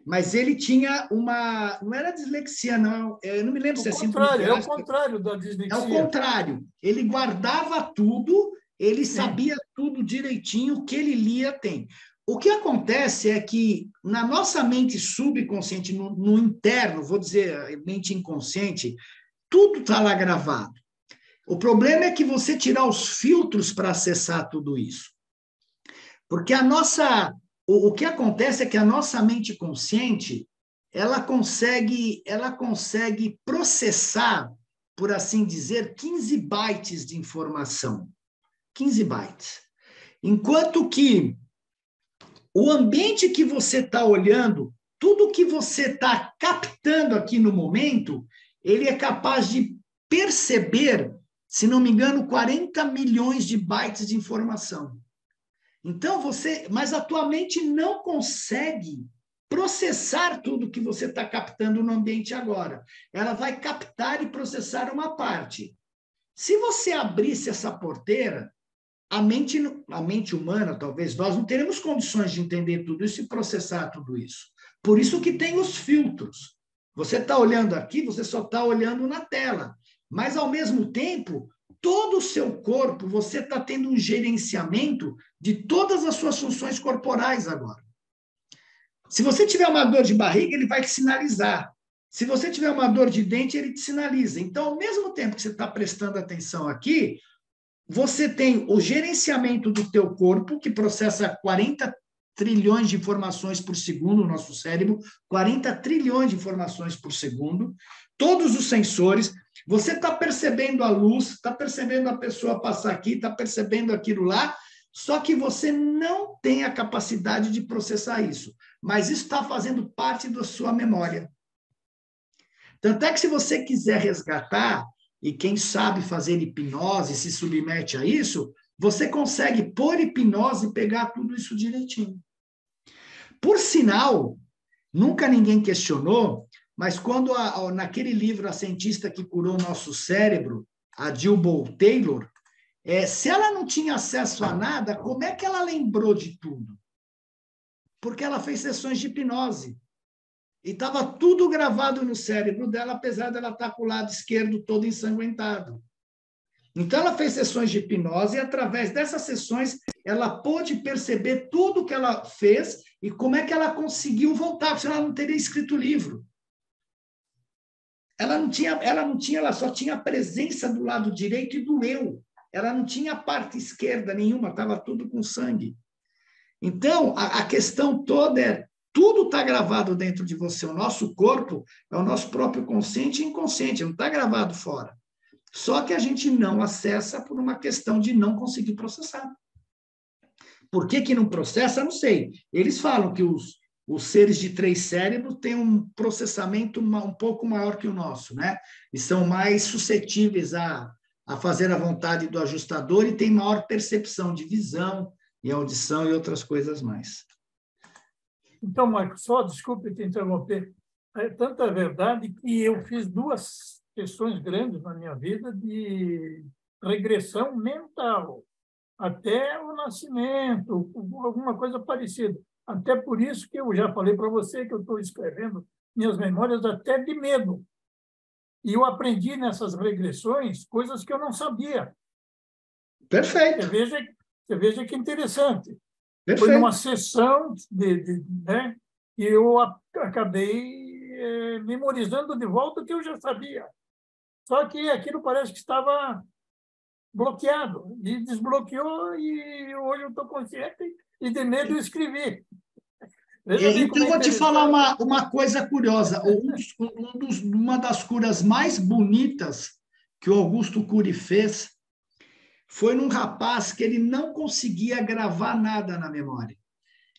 Mas ele tinha uma... Não era dislexia, não. Eu não me lembro se é síndrome de É o Asperger. contrário da É o dislexia. contrário. Ele guardava tudo, ele Sim. sabia tudo direitinho, o que ele lia tem. O que acontece é que, na nossa mente subconsciente, no interno, vou dizer, mente inconsciente, tudo está lá gravado. O problema é que você tirar os filtros para acessar tudo isso. Porque o que acontece é que a nossa mente consciente, ela consegue processar, por assim dizer, 15 bytes de informação. 15 bytes. Enquanto que o ambiente que você está olhando, tudo que você está captando aqui no momento, ele é capaz de perceber, se não me engano, 40 milhões de bytes de informação. Então, mas a tua mente não consegue processar tudo que você está captando no ambiente agora. Ela vai captar e processar uma parte. Se você abrisse essa porteira, a mente humana, talvez nós não teremos condições de entender tudo isso e processar tudo isso. Por isso que tem os filtros. Você está olhando aqui, você só está olhando na tela. Mas, ao mesmo tempo, todo o seu corpo, você está tendo um gerenciamento de todas as suas funções corporais agora. Se você tiver uma dor de barriga, ele vai te sinalizar. Se você tiver uma dor de dente, ele te sinaliza. Então, ao mesmo tempo que você está prestando atenção aqui, você tem o gerenciamento do teu corpo, que processa 40 trilhões de informações por segundo, o nosso cérebro, 40 trilhões de informações por segundo, todos os sensores, você está percebendo a luz, está percebendo a pessoa passar aqui, está percebendo aquilo lá, só que você não tem a capacidade de processar isso, mas isso está fazendo parte da sua memória. Tanto é que se você quiser resgatar, e quem sabe fazer hipnose, se submete a isso, você consegue, por hipnose, pegar tudo isso direitinho. Por sinal, nunca ninguém questionou, mas quando naquele livro, A Cientista que Curou o Nosso Cérebro, a Jill Bolte Taylor, se ela não tinha acesso a nada, como é que ela lembrou de tudo? Porque ela fez sessões de hipnose. E estava tudo gravado no cérebro dela, apesar dela estar com o lado esquerdo todo ensanguentado. Então, ela fez sessões de hipnose e, através dessas sessões, ela pôde perceber tudo o que ela fez e como é que ela conseguiu voltar, porque senão ela não teria escrito o livro. Ela só tinha a presença do lado direito e do eu. Ela não tinha a parte esquerda nenhuma, estava tudo com sangue. Então, a questão toda é, tudo está gravado dentro de você. O nosso corpo é o nosso próprio consciente e inconsciente, não está gravado fora. Só que a gente não acessa por uma questão de não conseguir processar. Por que não processa? Não sei. Eles falam que os seres de 3 cérebros têm um processamento um pouco maior que o nosso, né? E são mais suscetíveis a fazer a vontade do ajustador e têm maior percepção de visão e audição e outras coisas mais. Então, Marcos, só desculpe te interromper. É tanta verdade que eu fiz 2 questões grandes na minha vida de regressão mental, até o nascimento, alguma coisa parecida. Até por isso que eu já falei para você que eu estou escrevendo minhas memórias até de medo. E eu aprendi nessas regressões coisas que eu não sabia. Perfeito. Você veja que interessante. Perfeito. Foi numa sessão né, e eu acabei memorizando de volta o que eu já sabia. Só que aquilo parece que estava bloqueado. E desbloqueou e hoje eu estou consciente e de medo eu escrevi. Então, vou te falar uma coisa curiosa. Uma das curas mais bonitas que o Augusto Cury fez foi num rapaz que ele não conseguia gravar nada na memória.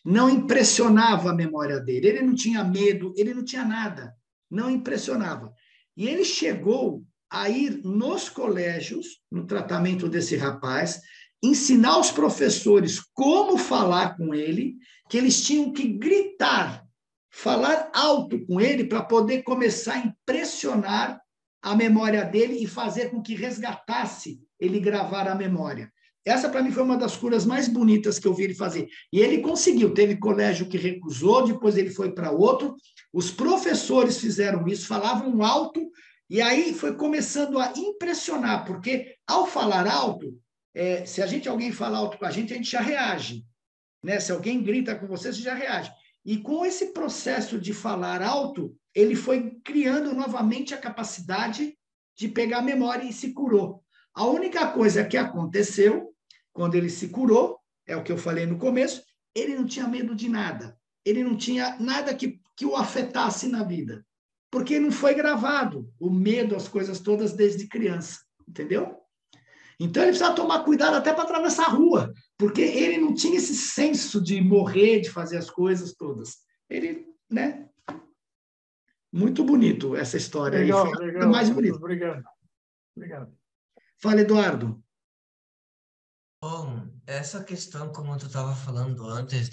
Não impressionava a memória dele. Ele não tinha medo, ele não tinha nada. Não impressionava. E ele chegou a ir nos colégios, no tratamento desse rapaz, ensinar os professores como falar com ele, que eles tinham que gritar, falar alto com ele para poder começar a impressionar a memória dele e fazer com que resgatasse ele gravar a memória. Essa, para mim, foi uma das curas mais bonitas que eu vi ele fazer. E ele conseguiu. Teve colégio que recusou, depois ele foi para outro. Os professores fizeram isso, falavam alto, e aí foi começando a impressionar, porque, ao falar alto, se alguém fala alto com a gente já reage. Né? Se alguém grita com você já reage. E com esse processo de falar alto, ele foi criando novamente a capacidade de pegar a memória e se curou. A única coisa que aconteceu, quando ele se curou, é o que eu falei no começo, ele não tinha medo de nada. Ele não tinha nada que o afetasse na vida. Porque não foi gravado o medo, as coisas todas desde criança. Entendeu? Então, ele precisava tomar cuidado até para atravessar a rua, porque ele não tinha esse senso de morrer, de fazer as coisas todas. Ele, né? Muito bonito essa história. Legal, aí. legal. Mais bonito. Obrigado. Fala, Eduardo. Bom, essa questão, como tu estava falando antes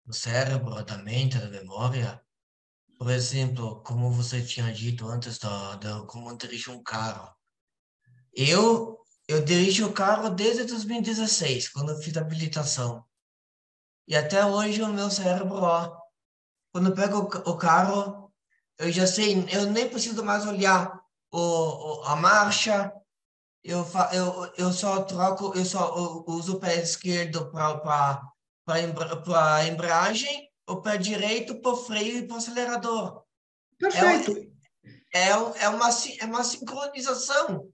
do cérebro, da mente, da memória, por exemplo, como você tinha dito antes como dirigir um carro. Eu dirijo o carro desde 2016, quando eu fiz a habilitação. E até hoje o meu cérebro, quando eu pego o carro, eu já sei, eu nem preciso mais olhar a marcha, eu só uso o pé esquerdo para a embreagem, o pé direito para o freio e para o acelerador. Perfeito. É uma sincronização.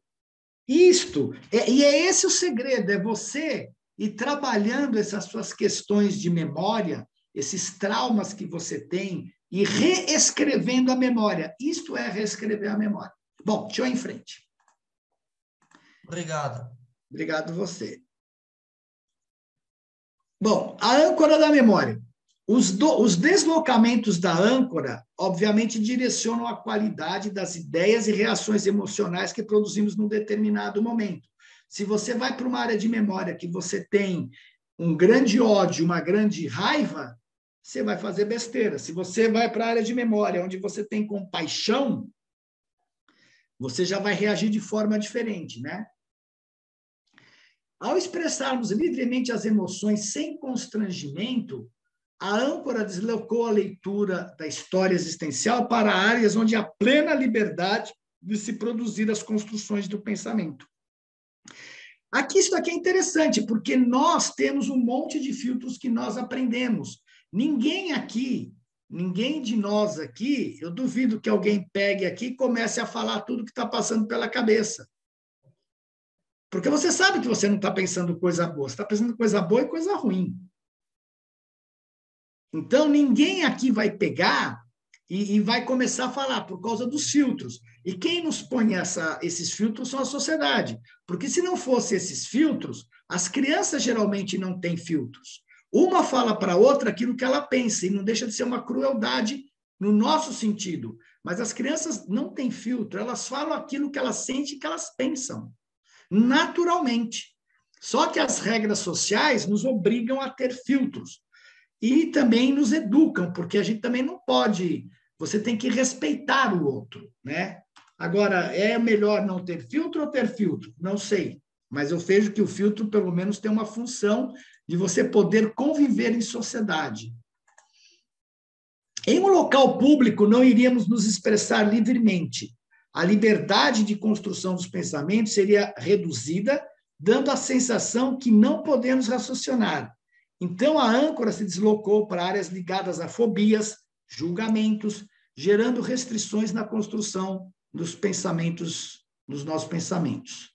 Isto, e é esse o segredo, é você ir trabalhando essas suas questões de memória, esses traumas que você tem, e reescrevendo a memória. Isto é reescrever a memória. Bom, deixa eu ir em frente. Obrigado. Obrigado você. Bom, a âncora da memória. Os deslocamentos da âncora, obviamente, direcionam a qualidade das ideias e reações emocionais que produzimos num determinado momento. Se você vai para uma área de memória que você tem um grande ódio, uma grande raiva, você vai fazer besteira. Se você vai para a área de memória onde você tem compaixão, você já vai reagir de forma diferente, né? Ao expressarmos livremente as emoções sem constrangimento, a âncora deslocou a leitura da história existencial para áreas onde há plena liberdade de se produzir as construções do pensamento. Isso aqui é interessante, porque nós temos um monte de filtros que nós aprendemos. Ninguém de nós aqui, eu duvido que alguém pegue aqui e comece a falar tudo que está passando pela cabeça. Porque você sabe que você não está pensando coisa boa, você está pensando coisa boa e coisa ruim. Então, ninguém aqui vai pegar e vai começar a falar por causa dos filtros. E quem nos põe esses filtros são a sociedade. Porque se não fosse esses filtros, as crianças geralmente não têm filtros. Uma fala para a outra aquilo que ela pensa, e não deixa de ser uma crueldade no nosso sentido. Mas as crianças não têm filtro, elas falam aquilo que elas sentem e que elas pensam, naturalmente. Só que as regras sociais nos obrigam a ter filtros. E também nos educam, porque a gente também não pode... Você tem que respeitar o outro, né? Agora, é melhor não ter filtro ou ter filtro? Não sei. Mas eu vejo que o filtro, pelo menos, tem uma função de você poder conviver em sociedade. Em um local público, não iríamos nos expressar livremente. A liberdade de construção dos pensamentos seria reduzida, dando a sensação que não podemos raciocinar. Então, a âncora se deslocou para áreas ligadas a fobias, julgamentos, gerando restrições na construção dos pensamentos, dos nossos pensamentos.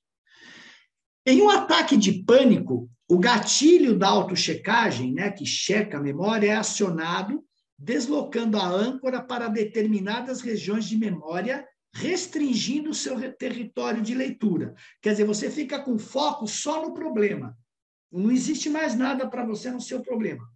Em um ataque de pânico, o gatilho da autochecagem, né, que checa a memória, é acionado, deslocando a âncora para determinadas regiões de memória, restringindo o seu território de leitura. Quer dizer, você fica com foco só no problema. Não existe mais nada para você no seu problema.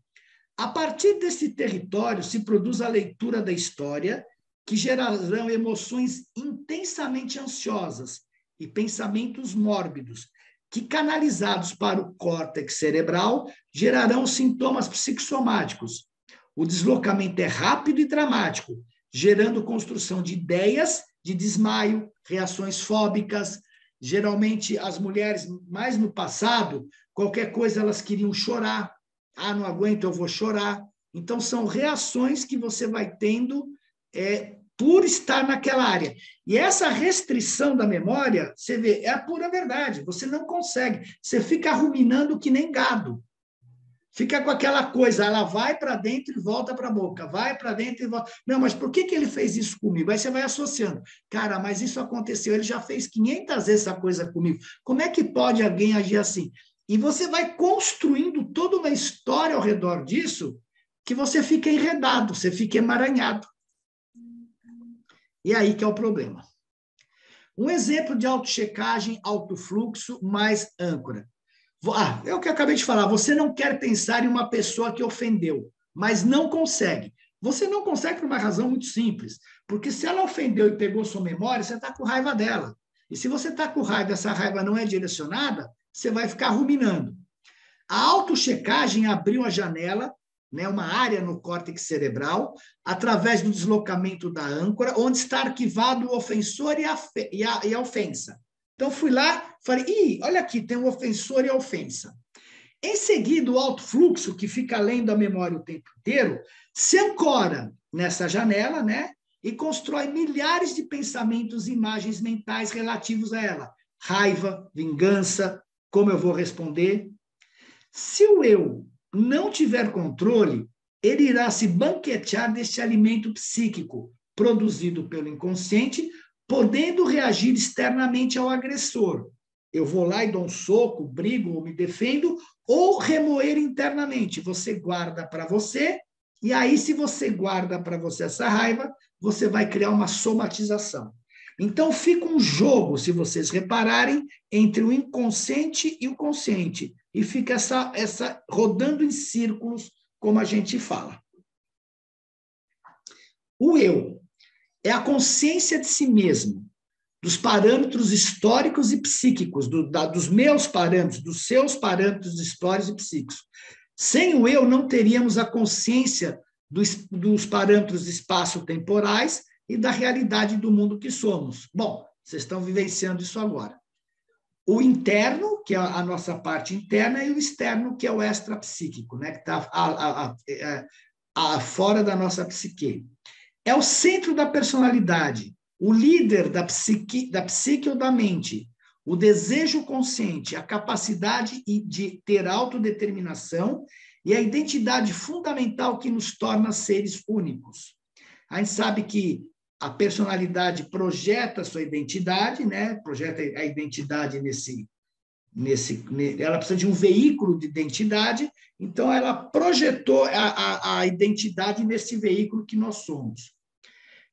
A partir desse território se produz a leitura da história, que gerarão emoções intensamente ansiosas e pensamentos mórbidos, que, canalizados para o córtex cerebral, gerarão sintomas psicossomáticos. O deslocamento é rápido e dramático, gerando construção de ideias de desmaio, reações fóbicas. Geralmente, as mulheres, mais no passado, qualquer coisa elas queriam chorar. Ah, não aguento, eu vou chorar. Então, são reações que você vai tendo por estar naquela área. E essa restrição da memória, você vê, é a pura verdade. Você não consegue. Você fica ruminando que nem gado. Fica com aquela coisa, ela vai para dentro e volta para a boca, vai para dentro e volta. Não, mas por que ele fez isso comigo? Aí você vai associando. Cara, mas isso aconteceu, ele já fez 500 vezes essa coisa comigo. Como é que pode alguém agir assim? E você vai construindo toda uma história ao redor disso que você fica enredado, você fica emaranhado. E aí que é o problema. Um exemplo de autochecagem, autofluxo mais âncora. É o que eu acabei de falar. Você não quer pensar em uma pessoa que ofendeu, mas não consegue. Você não consegue por uma razão muito simples. Porque se ela ofendeu e pegou sua memória, você está com raiva dela. E se você está com raiva, essa raiva não é direcionada, você vai ficar ruminando. A autochecagem abriu a janela, né, uma área no córtex cerebral, através do deslocamento da âncora, onde está arquivado o ofensor e a ofensa. Então, fui lá, falei, olha aqui, tem o ofensor e a ofensa. Em seguida, o autofluxo, que fica além da memória o tempo inteiro, se ancora nessa janela, né? E constrói milhares de pensamentos e imagens mentais relativos a ela. Raiva, vingança, como eu vou responder. Se o eu não tiver controle, ele irá se banquetear deste alimento psíquico produzido pelo inconsciente, podendo reagir externamente ao agressor. Eu vou lá e dou um soco, brigo ou me defendo, ou remoer internamente. Você guarda para você, e aí, se você guarda para você essa raiva, você vai criar uma somatização. Então, fica um jogo, se vocês repararem, entre o inconsciente e o consciente. E fica essa rodando em círculos, como a gente fala. O eu é a consciência de si mesmo, dos parâmetros históricos e psíquicos, dos meus parâmetros, dos seus parâmetros históricos e psíquicos. Sem o eu, não teríamos a consciência dos parâmetros espaço-temporais e da realidade do mundo que somos. Bom, vocês estão vivenciando isso agora. O interno, que é a nossa parte interna, e o externo, que é o extrapsíquico, né, que está fora da nossa psique. É o centro da personalidade, o líder da psique ou da mente, o desejo consciente, a capacidade de ter autodeterminação e a identidade fundamental que nos torna seres únicos. A gente sabe que a personalidade projeta a sua identidade, né? Projeta a identidade ela precisa de um veículo de identidade, então ela projetou a identidade nesse veículo que nós somos.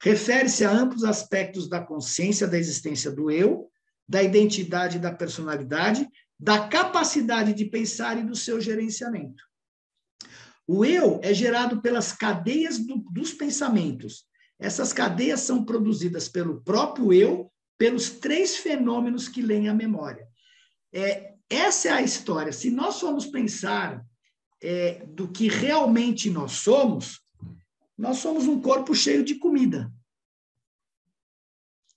Refere-se a amplos aspectos da consciência da existência do eu, da identidade e da personalidade, da capacidade de pensar e do seu gerenciamento. O eu é gerado pelas cadeias dos pensamentos. Essas cadeias são produzidas pelo próprio eu, pelos 3 fenômenos que leem a memória. Essa é a história. Se nós formos pensar do que realmente nós somos um corpo cheio de comida.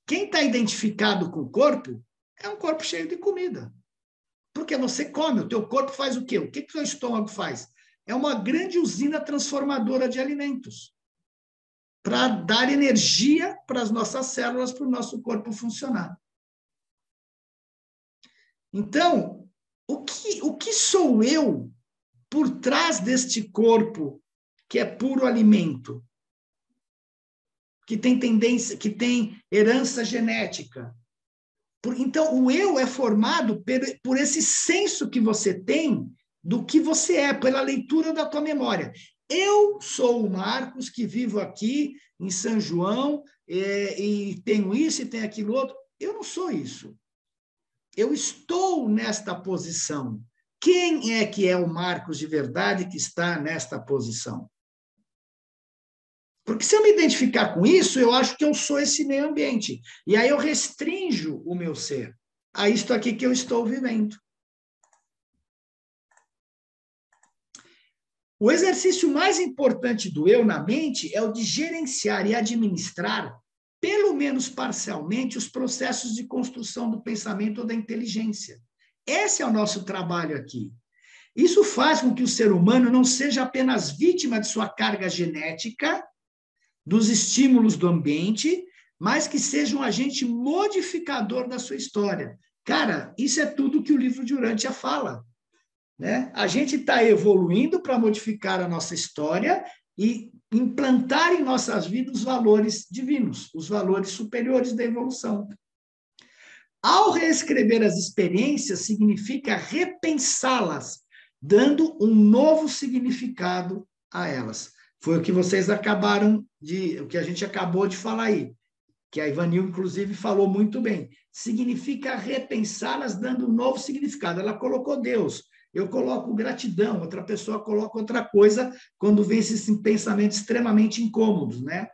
Quem está identificado com o corpo é um corpo cheio de comida. Porque você come, o teu corpo faz o quê? O que o seu estômago faz? É uma grande usina transformadora de alimentos para dar energia para as nossas células, para o nosso corpo funcionar. Então, o que sou eu por trás deste corpo que é puro alimento, que tem tendência, que tem herança genética? Então, o eu é formado por esse senso que você tem do que você é, pela leitura da tua memória. Eu sou o Marcos, que vivo aqui em São João, e tenho isso e tenho aquilo outro. Eu não sou isso. Eu estou nesta posição. Quem é que é o Marcos de verdade que está nesta posição? Porque se eu me identificar com isso, eu acho que eu sou esse meio ambiente. E aí eu restringo o meu ser a isto aqui que eu estou vivendo. O exercício mais importante do eu na mente é o de gerenciar e administrar, pelo menos parcialmente, os processos de construção do pensamento ou da inteligência. Esse é o nosso trabalho aqui. Isso faz com que o ser humano não seja apenas vítima de sua carga genética, dos estímulos do ambiente, mas que seja um agente modificador da sua história. Cara, isso é tudo que o livro de Urântia fala. Né? A gente está evoluindo para modificar a nossa história e implantar em nossas vidas os valores divinos, os valores superiores da evolução. Ao reescrever as experiências, significa repensá-las, dando um novo significado a elas. Foi o que vocês acabaram de, o que a gente acabou de falar aí, que a Ivanil, inclusive, falou muito bem. Significa repensá-las, dando um novo significado. Ela colocou Deus. Eu coloco gratidão, outra pessoa coloca outra coisa quando vem esses pensamentos extremamente incômodos, né?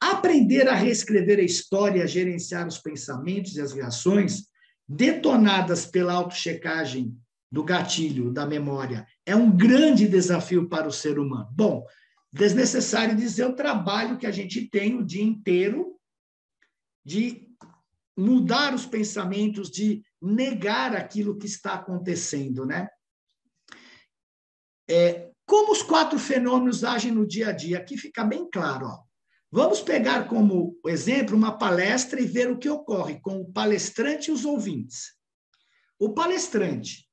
Aprender a reescrever a história, a gerenciar os pensamentos e as reações detonadas pela autochecagem do gatilho, da memória, é um grande desafio para o ser humano. Bom, desnecessário dizer o trabalho que a gente tem o dia inteiro de mudar os pensamentos, de negar aquilo que está acontecendo, né? Como os 4 fenômenos agem no dia a dia? Aqui fica bem claro, ó. Vamos pegar como exemplo uma palestra e ver o que ocorre com o palestrante e os ouvintes. O palestrante,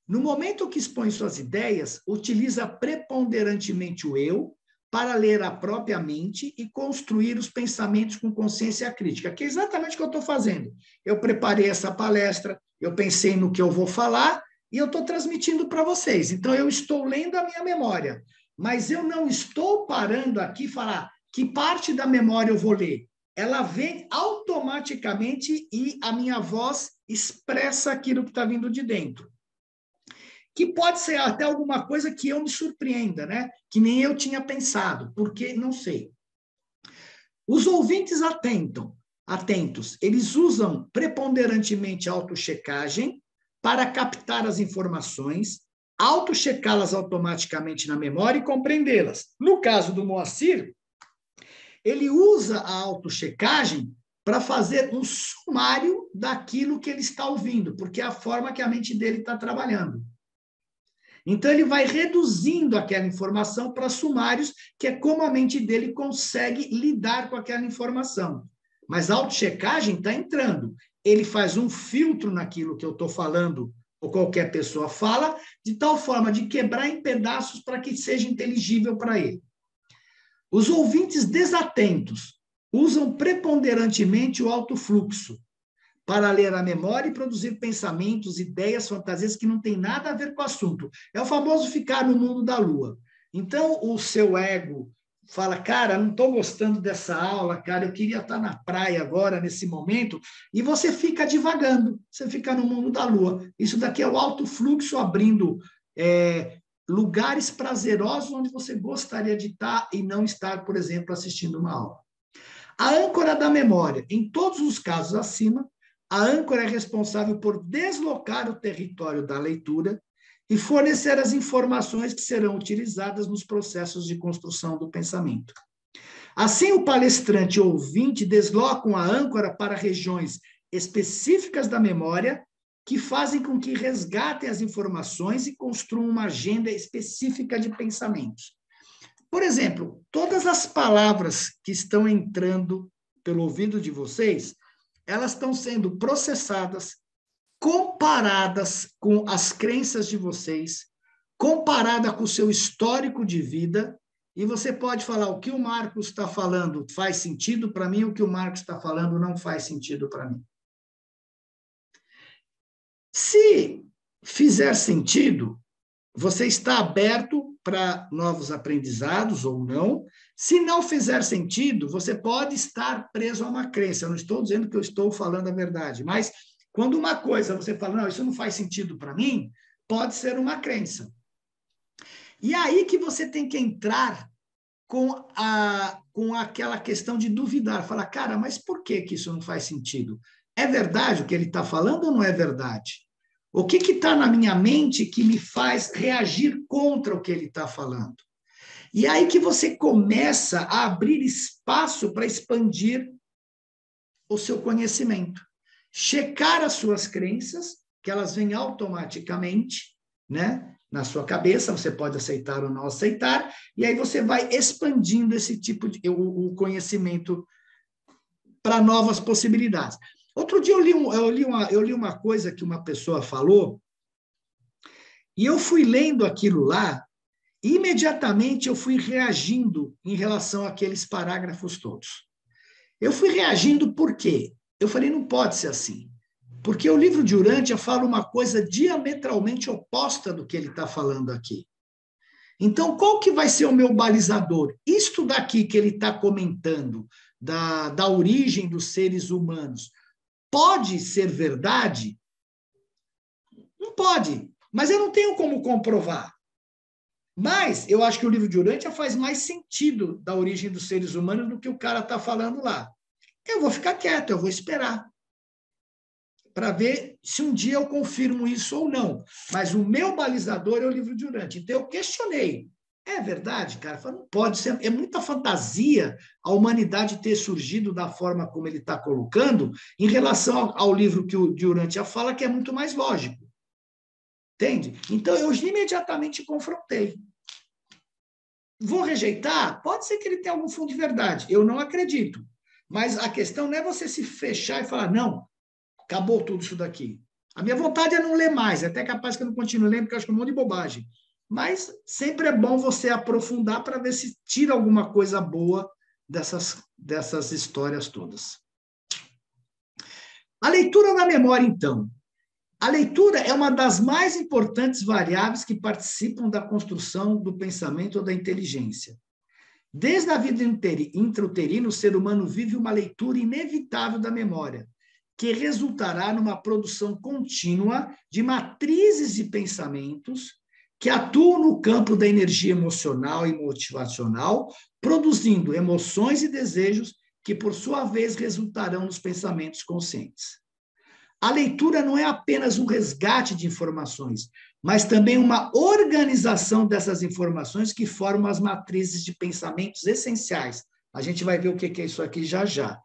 no momento que expõe suas ideias, utiliza preponderantemente o eu para ler a própria mente e construir os pensamentos com consciência crítica, que é exatamente o que eu estou fazendo. Eu preparei essa palestra, eu pensei no que eu vou falar e eu estou transmitindo para vocês. Então, eu estou lendo a minha memória, mas eu não estou parando aqui e falar que parte da memória eu vou ler. Ela vem automaticamente e a minha voz expressa aquilo que está vindo de dentro. Que pode ser até alguma coisa que eu me surpreenda, né? Que nem eu tinha pensado, porque não sei. Os ouvintes atentos, eles usam preponderantemente a autochecagem para captar as informações, autochecá-las automaticamente na memória e compreendê-las. No caso do Moacir, ele usa a autochecagem para fazer um sumário daquilo que ele está ouvindo, porque é a forma que a mente dele está trabalhando. Então, ele vai reduzindo aquela informação para sumários, que é como a mente dele consegue lidar com aquela informação. Mas a autochecagem está entrando. Ele faz um filtro naquilo que eu estou falando, ou qualquer pessoa fala, de tal forma de quebrar em pedaços para que seja inteligível para ele. Os ouvintes desatentos usam preponderantemente o alto fluxo para ler a memória e produzir pensamentos, ideias, fantasias que não tem nada a ver com o assunto. É o famoso ficar no mundo da lua. Então, o seu ego fala, cara, não estou gostando dessa aula, cara, eu queria estar na praia agora, nesse momento, e você fica divagando, você fica no mundo da lua. Isso daqui é o alto fluxo abrindo lugares prazerosos onde você gostaria de estar e não estar, por exemplo, assistindo uma aula. A âncora da memória, em todos os casos acima, a âncora é responsável por deslocar o território da leitura e fornecer as informações que serão utilizadas nos processos de construção do pensamento. Assim, o palestrante ou ouvinte deslocam a âncora para regiões específicas da memória que fazem com que resgatem as informações e construam uma agenda específica de pensamentos. Por exemplo, todas as palavras que estão entrando pelo ouvido de vocês, elas estão sendo processadas, comparadas com as crenças de vocês, comparada com o seu histórico de vida, e você pode falar o que o Marcos está falando faz sentido para mim, o que o Marcos está falando não faz sentido para mim. Se fizer sentido, você está aberto para novos aprendizados ou não. Se não fizer sentido, você pode estar preso a uma crença. Eu não estou dizendo que eu estou falando a verdade, mas quando uma coisa você fala, não, isso não faz sentido para mim, pode ser uma crença. E aí que você tem que entrar com aquela questão de duvidar, falar, cara, mas por que isso não faz sentido? É verdade o que ele está falando ou não é verdade? O que está na minha mente que me faz reagir contra o que ele está falando? E aí que você começa a abrir espaço para expandir o seu conhecimento. Checar as suas crenças, que elas vêm automaticamente, né, na sua cabeça, você pode aceitar ou não aceitar, e aí você vai expandindo esse tipo de o conhecimento para novas possibilidades. Outro dia eu li uma coisa que uma pessoa falou, e eu fui lendo aquilo lá, e imediatamente eu fui reagindo em relação àqueles parágrafos todos. Eu fui reagindo por quê? Eu falei, não pode ser assim. Porque o livro de Urântia fala uma coisa diametralmente oposta do que ele está falando aqui. Então, qual que vai ser o meu balizador? Isto daqui que ele está comentando, da origem dos seres humanos, pode ser verdade? Não pode, mas eu não tenho como comprovar. Mas eu acho que o livro de Urântia faz mais sentido da origem dos seres humanos do que o cara está falando lá. Eu vou ficar quieto, eu vou esperar para ver se um dia eu confirmo isso ou não. Mas o meu balizador é o livro de Urântia. Então eu questionei. É verdade, cara? Não pode ser. É muita fantasia a humanidade ter surgido da forma como ele está colocando em relação ao livro que o de Urântia fala, que é muito mais lógico. Entende? Então eu imediatamente confrontei. Vou rejeitar? Pode ser que ele tenha algum fundo de verdade. Eu não acredito. Mas a questão não é você se fechar e falar, não, acabou tudo isso daqui. A minha vontade é não ler mais, é até capaz que eu não continue lendo, porque eu acho que é um monte de bobagem. Mas sempre é bom você aprofundar para ver se tira alguma coisa boa dessas histórias todas. A leitura da memória, então. A leitura é uma das mais importantes variáveis que participam da construção do pensamento ou da inteligência. Desde a vida intrauterina, o ser humano vive uma leitura inevitável da memória, que resultará numa produção contínua de matrizes de pensamentos que atuam no campo da energia emocional e motivacional, produzindo emoções e desejos que, por sua vez, resultarão nos pensamentos conscientes. A leitura não é apenas um resgate de informações, mas também uma organização dessas informações que formam as matrizes de pensamentos essenciais. A gente vai ver o que é isso aqui já já.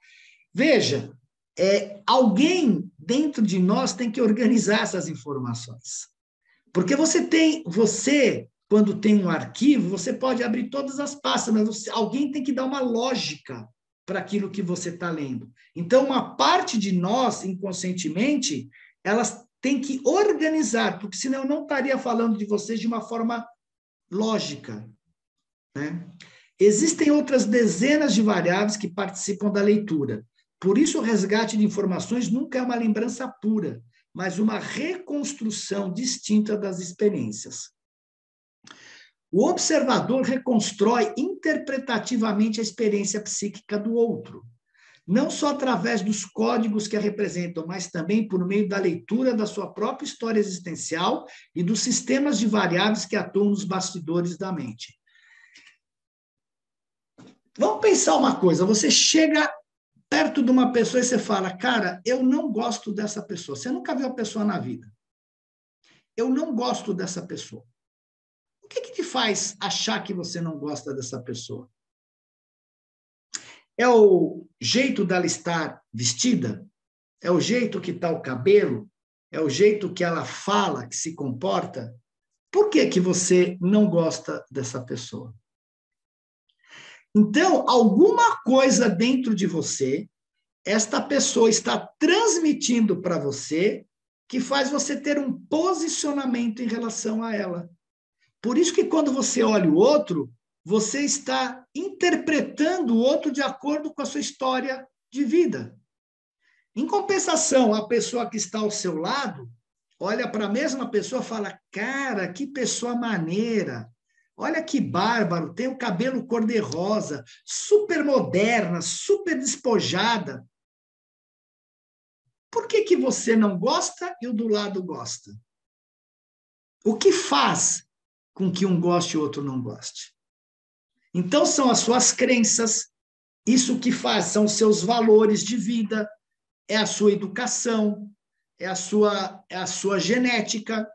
Veja, alguém dentro de nós tem que organizar essas informações. Porque você, quando tem um arquivo, você pode abrir todas as pastas, mas alguém tem que dar uma lógica para aquilo que você está lendo. Então, uma parte de nós, inconscientemente, elas têm que organizar, porque senão eu não estaria falando de vocês de uma forma lógica, né? Existem outras dezenas de variáveis que participam da leitura. Por isso, o resgate de informações nunca é uma lembrança pura, mas uma reconstrução distinta das experiências. O observador reconstrói interpretativamente a experiência psíquica do outro, não só através dos códigos que a representam, mas também por meio da leitura da sua própria história existencial e dos sistemas de variáveis que atuam nos bastidores da mente. Vamos pensar uma coisa, você chega perto de uma pessoa e você fala, cara, eu não gosto dessa pessoa. Você nunca viu a pessoa na vida. Eu não gosto dessa pessoa. O que te faz achar que você não gosta dessa pessoa? É o jeito dela estar vestida? É o jeito que está o cabelo? É o jeito que ela fala, que se comporta? Por que você não gosta dessa pessoa? Então, alguma coisa dentro de você, esta pessoa está transmitindo para você, que faz você ter um posicionamento em relação a ela. Por isso que quando você olha o outro, você está interpretando o outro de acordo com a sua história de vida. Em compensação, a pessoa que está ao seu lado, olha para a mesma pessoa e fala, cara, que pessoa maneira, olha que bárbaro, tem o cabelo cor-de-rosa, super moderna, super despojada. Por que você não gosta e o do lado gosta? O que faz com que um goste e o outro não goste? Então, são as suas crenças, isso que faz, são os seus valores de vida, é a sua educação, é a sua genética.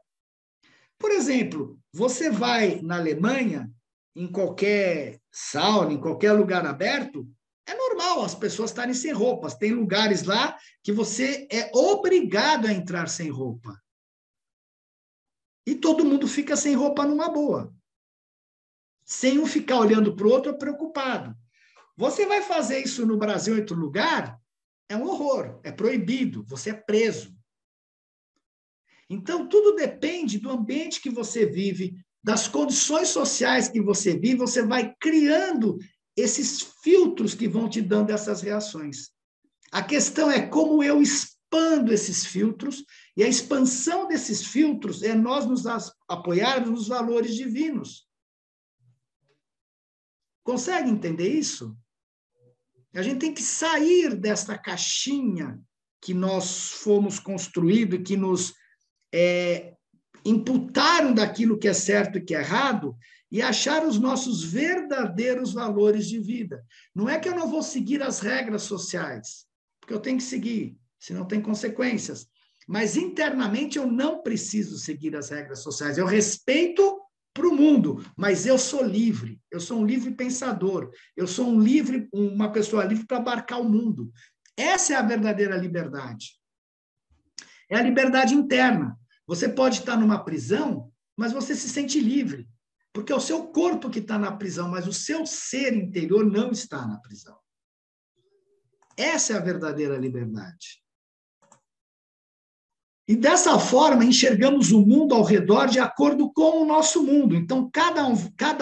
Por exemplo, você vai na Alemanha, em qualquer sauna, em qualquer lugar aberto, é normal as pessoas estarem sem roupas. Tem lugares lá que você é obrigado a entrar sem roupa. E todo mundo fica sem roupa numa boa. Sem um ficar olhando para o outro preocupado. Você vai fazer isso no Brasil em outro lugar, é um horror, é proibido, você é preso. Então, tudo depende do ambiente que você vive, das condições sociais que você vive, você vai criando esses filtros que vão te dando essas reações. A questão é como eu expando esses filtros, e a expansão desses filtros é nós nos apoiarmos nos valores divinos. Consegue entender isso? A gente tem que sair dessa caixinha que nós fomos construídos, que nos imputaram daquilo que é certo e que é errado, e achar os nossos verdadeiros valores de vida. Não é que eu não vou seguir as regras sociais, porque eu tenho que seguir, senão tem consequências. Mas internamente eu não preciso seguir as regras sociais. Eu respeito para o mundo, mas eu sou livre. Eu sou um livre pensador. Eu sou uma pessoa livre para abarcar o mundo. Essa é a verdadeira liberdade. É a liberdade interna. Você pode estar numa prisão, mas você se sente livre, porque é o seu corpo que está na prisão, mas o seu ser interior não está na prisão. Essa é a verdadeira liberdade. E dessa forma, enxergamos o mundo ao redor de acordo com o nosso mundo. Então, cada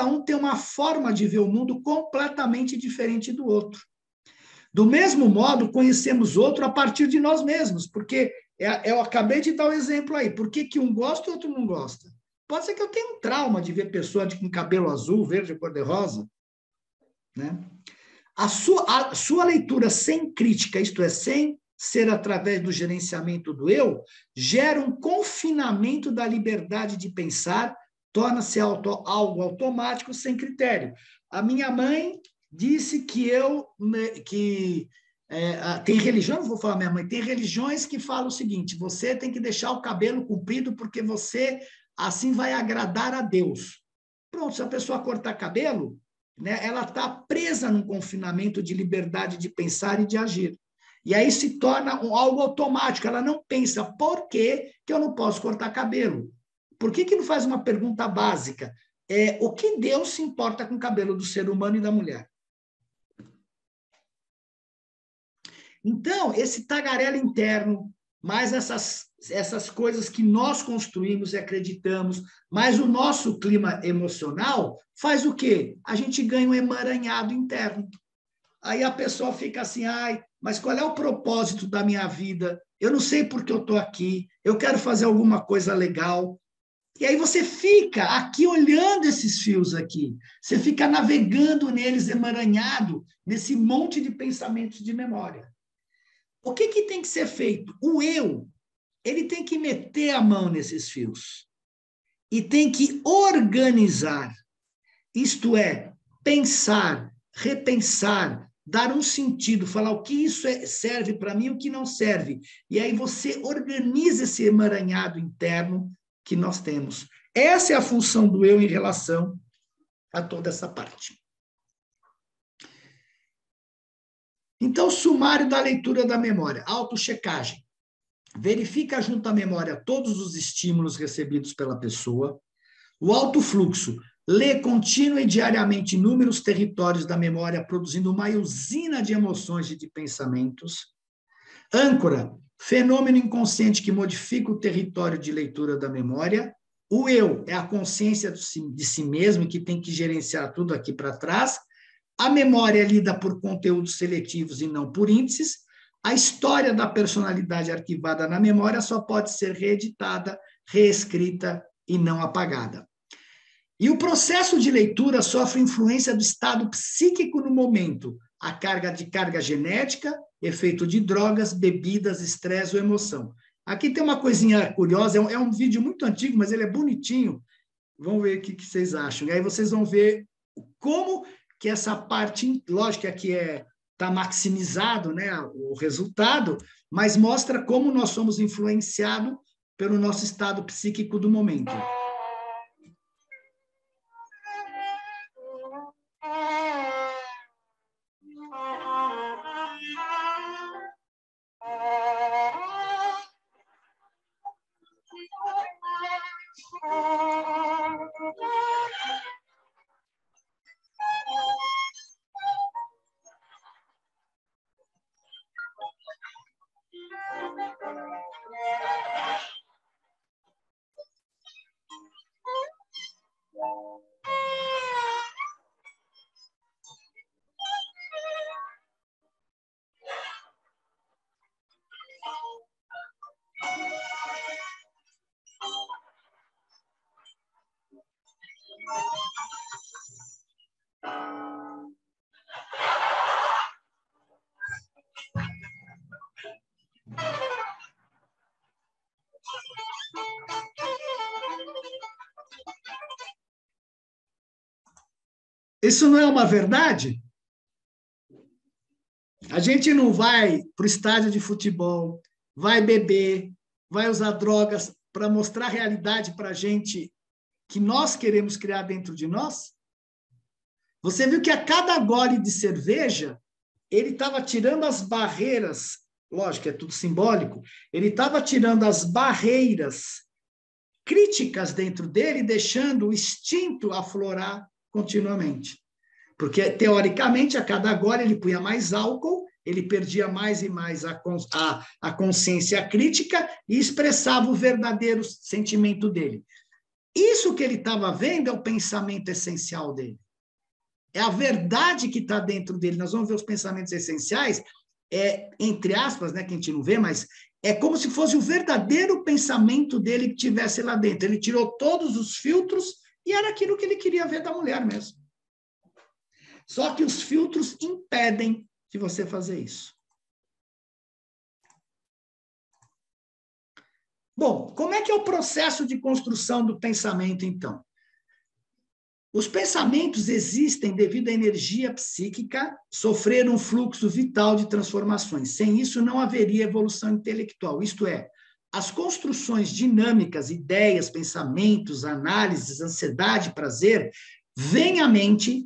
um tem uma forma de ver o mundo completamente diferente do outro. Do mesmo modo, conhecemos outro a partir de nós mesmos, porque eu acabei de dar o exemplo aí. Por que um gosta e o outro não gosta? Pode ser que eu tenha um trauma de ver pessoa com cabelo azul, verde, cor-de-rosa. Né? A sua leitura sem crítica, isto é, sem ser através do gerenciamento do eu, gera um confinamento da liberdade de pensar, torna-se algo automático, sem critério. A minha mãe disse tem religião, não vou falar minha mãe, tem religiões que falam o seguinte: você tem que deixar o cabelo comprido porque você assim vai agradar a Deus. Pronto, se a pessoa cortar cabelo, né, ela está presa num confinamento de liberdade de pensar e de agir. E aí se torna algo automático, ela não pensa, por que eu não posso cortar cabelo? Por que não faz uma pergunta básica? O que Deus se importa com o cabelo do ser humano e da mulher? Então, esse tagarela interno, mais essas coisas que nós construímos e acreditamos, mais o nosso clima emocional, faz o quê? A gente ganha um emaranhado interno. Aí a pessoa fica assim, mas qual é o propósito da minha vida? Eu não sei por que eu estou aqui, eu quero fazer alguma coisa legal. E aí você fica aqui olhando esses fios aqui, você fica navegando neles emaranhado, nesse monte de pensamentos de memória. O que tem que ser feito? O eu, ele tem que meter a mão nesses fios e tem que organizar, isto é, pensar, repensar, dar um sentido, falar o que isso serve para mim e o que não serve. E aí você organiza esse emaranhado interno que nós temos. Essa é a função do eu em relação a toda essa parte. Então, sumário da leitura da memória. Autochecagem. Verifica junto à memória todos os estímulos recebidos pela pessoa. O autofluxo. Lê contínua e diariamente inúmeros territórios da memória, produzindo uma usina de emoções e de pensamentos. Âncora. Fenômeno inconsciente que modifica o território de leitura da memória. O eu é a consciência de si mesmo e que tem que gerenciar tudo aqui para trás. A memória é lida por conteúdos seletivos e não por índices. A história da personalidade arquivada na memória só pode ser reeditada, reescrita e não apagada. E o processo de leitura sofre influência do estado psíquico no momento, a carga genética, efeito de drogas, bebidas, estresse ou emoção. Aqui tem uma coisinha curiosa, é um vídeo muito antigo, mas ele é bonitinho. Vamos ver o que vocês acham. E aí vocês vão ver como que essa parte, lógico que aqui está maximizado, né, o resultado, mas mostra como nós somos influenciados pelo nosso estado psíquico do momento. Isso não é uma verdade? A gente não vai para o estádio de futebol, vai beber, vai usar drogas para mostrar a realidade para a gente que nós queremos criar dentro de nós? Você viu que a cada gole de cerveja, ele estava tirando as barreiras, lógico, é tudo simbólico, ele estava tirando as barreiras críticas dentro dele, deixando o instinto aflorar continuamente. Porque, teoricamente, a cada gole ele punha mais álcool, ele perdia mais e mais a consciência crítica e expressava o verdadeiro sentimento dele. Isso que ele estava vendo é o pensamento essencial dele. É a verdade que está dentro dele. Nós vamos ver os pensamentos essenciais, entre aspas, né, que a gente não vê, mas é como se fosse o verdadeiro pensamento dele que tivesse lá dentro. Ele tirou todos os filtros e era aquilo que ele queria ver da mulher mesmo. Só que os filtros impedem de você fazer isso. Bom, como é que é o processo de construção do pensamento, então? Os pensamentos existem devido à energia psíquica sofrer um fluxo vital de transformações. Sem isso, não haveria evolução intelectual. Isto é, as construções dinâmicas, ideias, pensamentos, análises, ansiedade, prazer, vêm à mente,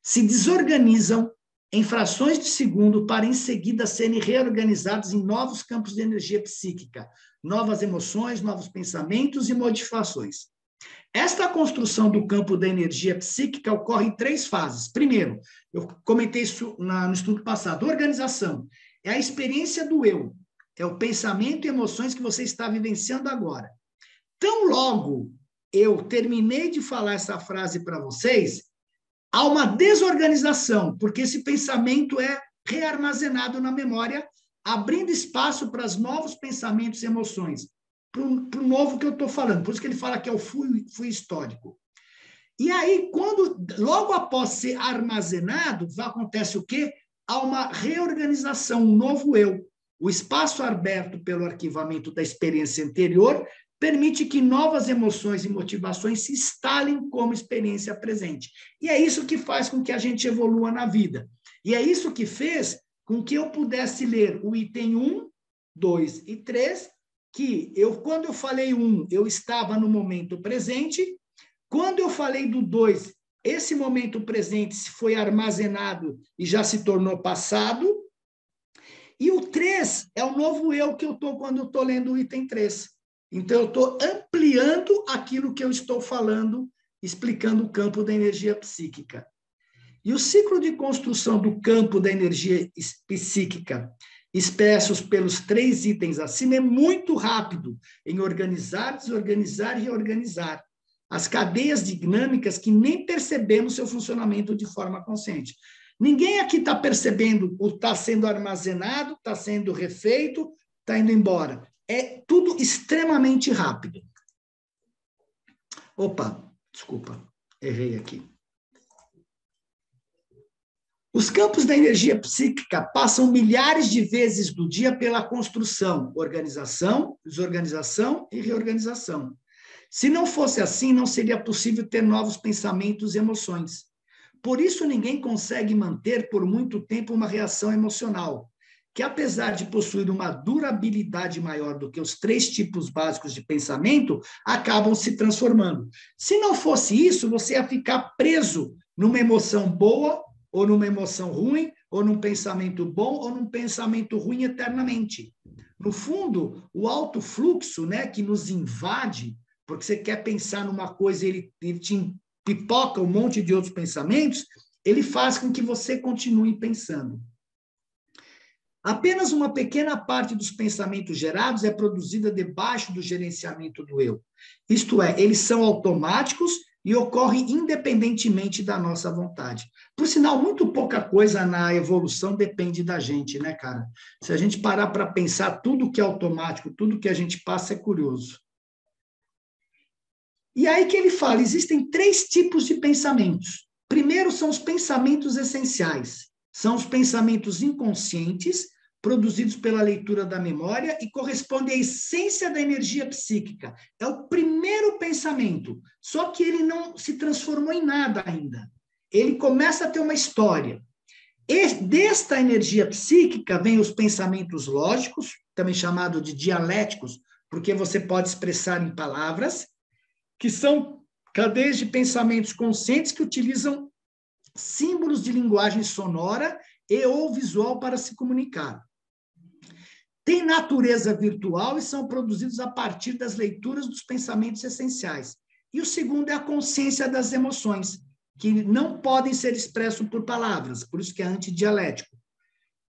se desorganizam em frações de segundo para, em seguida, serem reorganizados em novos campos de energia psíquica, novas emoções, novos pensamentos e modificações. Esta construção do campo da energia psíquica ocorre em 3 fases. Primeiro, eu comentei isso no estudo passado, organização. É a experiência do eu, é o pensamento e emoções que você está vivenciando agora. Tão logo eu terminei de falar essa frase para vocês, há uma desorganização, porque esse pensamento é rearmazenado na memória, abrindo espaço para os novos pensamentos e emoções, para o novo que eu estou falando. Por isso que ele fala que é o fui histórico. E aí, logo após ser armazenado, acontece o quê? Há uma reorganização, um novo eu. O espaço aberto pelo arquivamento da experiência anterior permite que novas emoções e motivações se instalem como experiência presente. E é isso que faz com que a gente evolua na vida. E é isso que fez com que eu pudesse ler o item 1, 2 e 3, que quando eu falei 1, eu estava no momento presente. Quando eu falei do 2, esse momento presente foi armazenado e já se tornou passado. E o 3 é o novo eu que eu estou quando eu estou lendo o item 3. Então, eu estou ampliando aquilo que eu estou falando, explicando o campo da energia psíquica. E o ciclo de construção do campo da energia psíquica, expressos pelos 3 itens acima, é muito rápido em organizar, desorganizar e reorganizar as cadeias dinâmicas que nem percebemos seu funcionamento de forma consciente. Ninguém aqui está percebendo o está sendo armazenado, está sendo refeito, está indo embora. É tudo extremamente rápido. Opa, desculpa, errei aqui. Os campos da energia psíquica passam milhares de vezes do dia pela construção, organização, desorganização e reorganização. Se não fosse assim, não seria possível ter novos pensamentos e emoções. Por isso, ninguém consegue manter por muito tempo uma reação emocional. que, apesar de possuir uma durabilidade maior do que os 3 tipos básicos de pensamento, acabam se transformando. Se não fosse isso, você ia ficar preso numa emoção boa, ou numa emoção ruim, ou num pensamento bom, ou num pensamento ruim eternamente. No fundo, o alto fluxo, né, que nos invade, porque você quer pensar numa coisa e ele te pipoca um monte de outros pensamentos, ele faz com que você continue pensando. Apenas uma pequena parte dos pensamentos gerados é produzida debaixo do gerenciamento do eu. Isto é, eles são automáticos e ocorrem independentemente da nossa vontade. Por sinal, muito pouca coisa na evolução depende da gente, né, cara? Se a gente parar para pensar, tudo que é automático, tudo que a gente passa é curioso. E aí que ele fala, existem 3 tipos de pensamentos. Primeiro são os pensamentos essenciais. São os pensamentos inconscientes, produzidos pela leitura da memória e correspondem à essência da energia psíquica. É o primeiro pensamento, só que ele não se transformou em nada ainda. Ele começa a ter uma história. E desta energia psíquica vem os pensamentos lógicos, também chamado de dialéticos, porque você pode expressar em palavras, que são cadeias de pensamentos conscientes que utilizam símbolos de linguagem sonora e ou visual para se comunicar. Tem natureza virtual e são produzidos a partir das leituras dos pensamentos essenciais. E o segundo é a consciência das emoções, que não podem ser expressos por palavras, por isso que é antidialético.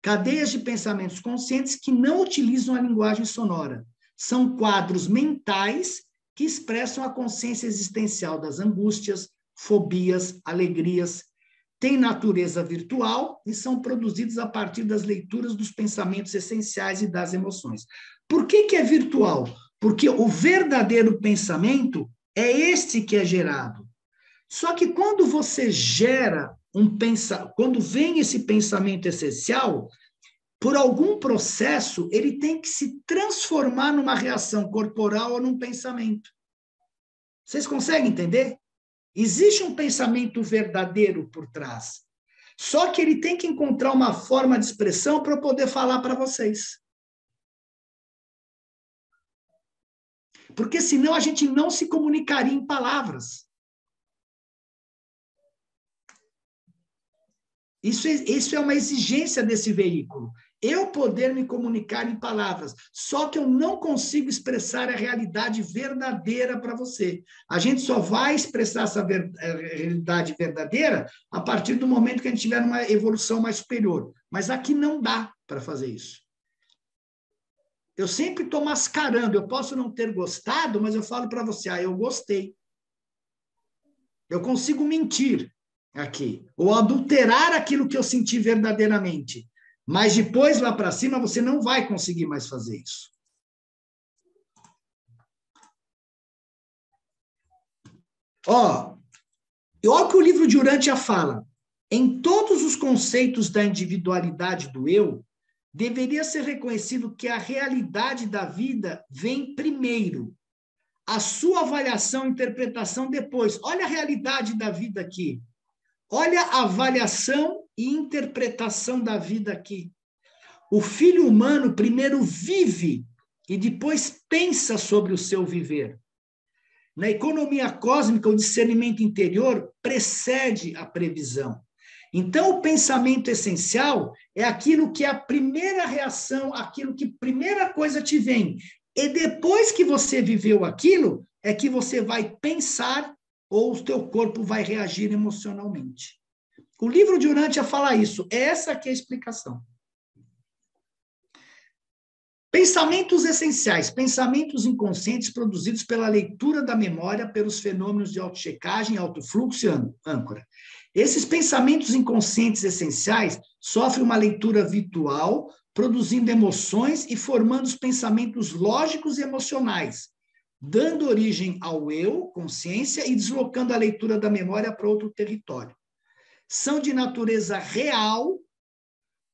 Cadeias de pensamentos conscientes que não utilizam a linguagem sonora. São quadros mentais que expressam a consciência existencial das angústias, fobias, alegrias. Têm natureza virtual e são produzidos a partir das leituras dos pensamentos essenciais e das emoções. Por que é virtual? Porque o verdadeiro pensamento é este que é gerado. Só que quando você gera quando vem esse pensamento essencial, por algum processo, ele tem que se transformar numa reação corporal ou num pensamento. Vocês conseguem entender? Existe um pensamento verdadeiro por trás. Só que ele tem que encontrar uma forma de expressão para eu poder falar para vocês. Porque senão a gente não se comunicaria em palavras. Isso é uma exigência desse veículo. Eu poder me comunicar em palavras, só que eu não consigo expressar a realidade verdadeira para você. A gente só vai expressar essa realidade verdadeira a partir do momento que a gente tiver uma evolução mais superior. Mas aqui não dá para fazer isso. Eu sempre estou mascarando, eu posso não ter gostado, mas eu falo para você, eu gostei. Eu consigo mentir aqui, ou adulterar aquilo que eu senti verdadeiramente. Mas depois, lá para cima, você não vai conseguir mais fazer isso. Olha o que o livro de Urântia fala. Em todos os conceitos da individualidade do eu, deveria ser reconhecido que a realidade da vida vem primeiro. A sua avaliação e interpretação depois. Olha a realidade da vida aqui. Olha a avaliação e interpretação da vida aqui. O filho humano primeiro vive e depois pensa sobre o seu viver. Na economia cósmica, o discernimento interior precede a previsão. Então, o pensamento essencial é aquilo que é a primeira reação, aquilo que primeira coisa te vem. E depois que você viveu aquilo, é que você vai pensar ou o teu corpo vai reagir emocionalmente. O livro de Urântia fala isso. Essa aqui é a explicação. Pensamentos essenciais, pensamentos inconscientes produzidos pela leitura da memória pelos fenômenos de autochecagem, autofluxo e âncora. Esses pensamentos inconscientes essenciais sofrem uma leitura virtual, produzindo emoções e formando os pensamentos lógicos e emocionais, dando origem ao eu, consciência, e deslocando a leitura da memória para outro território. São de natureza real,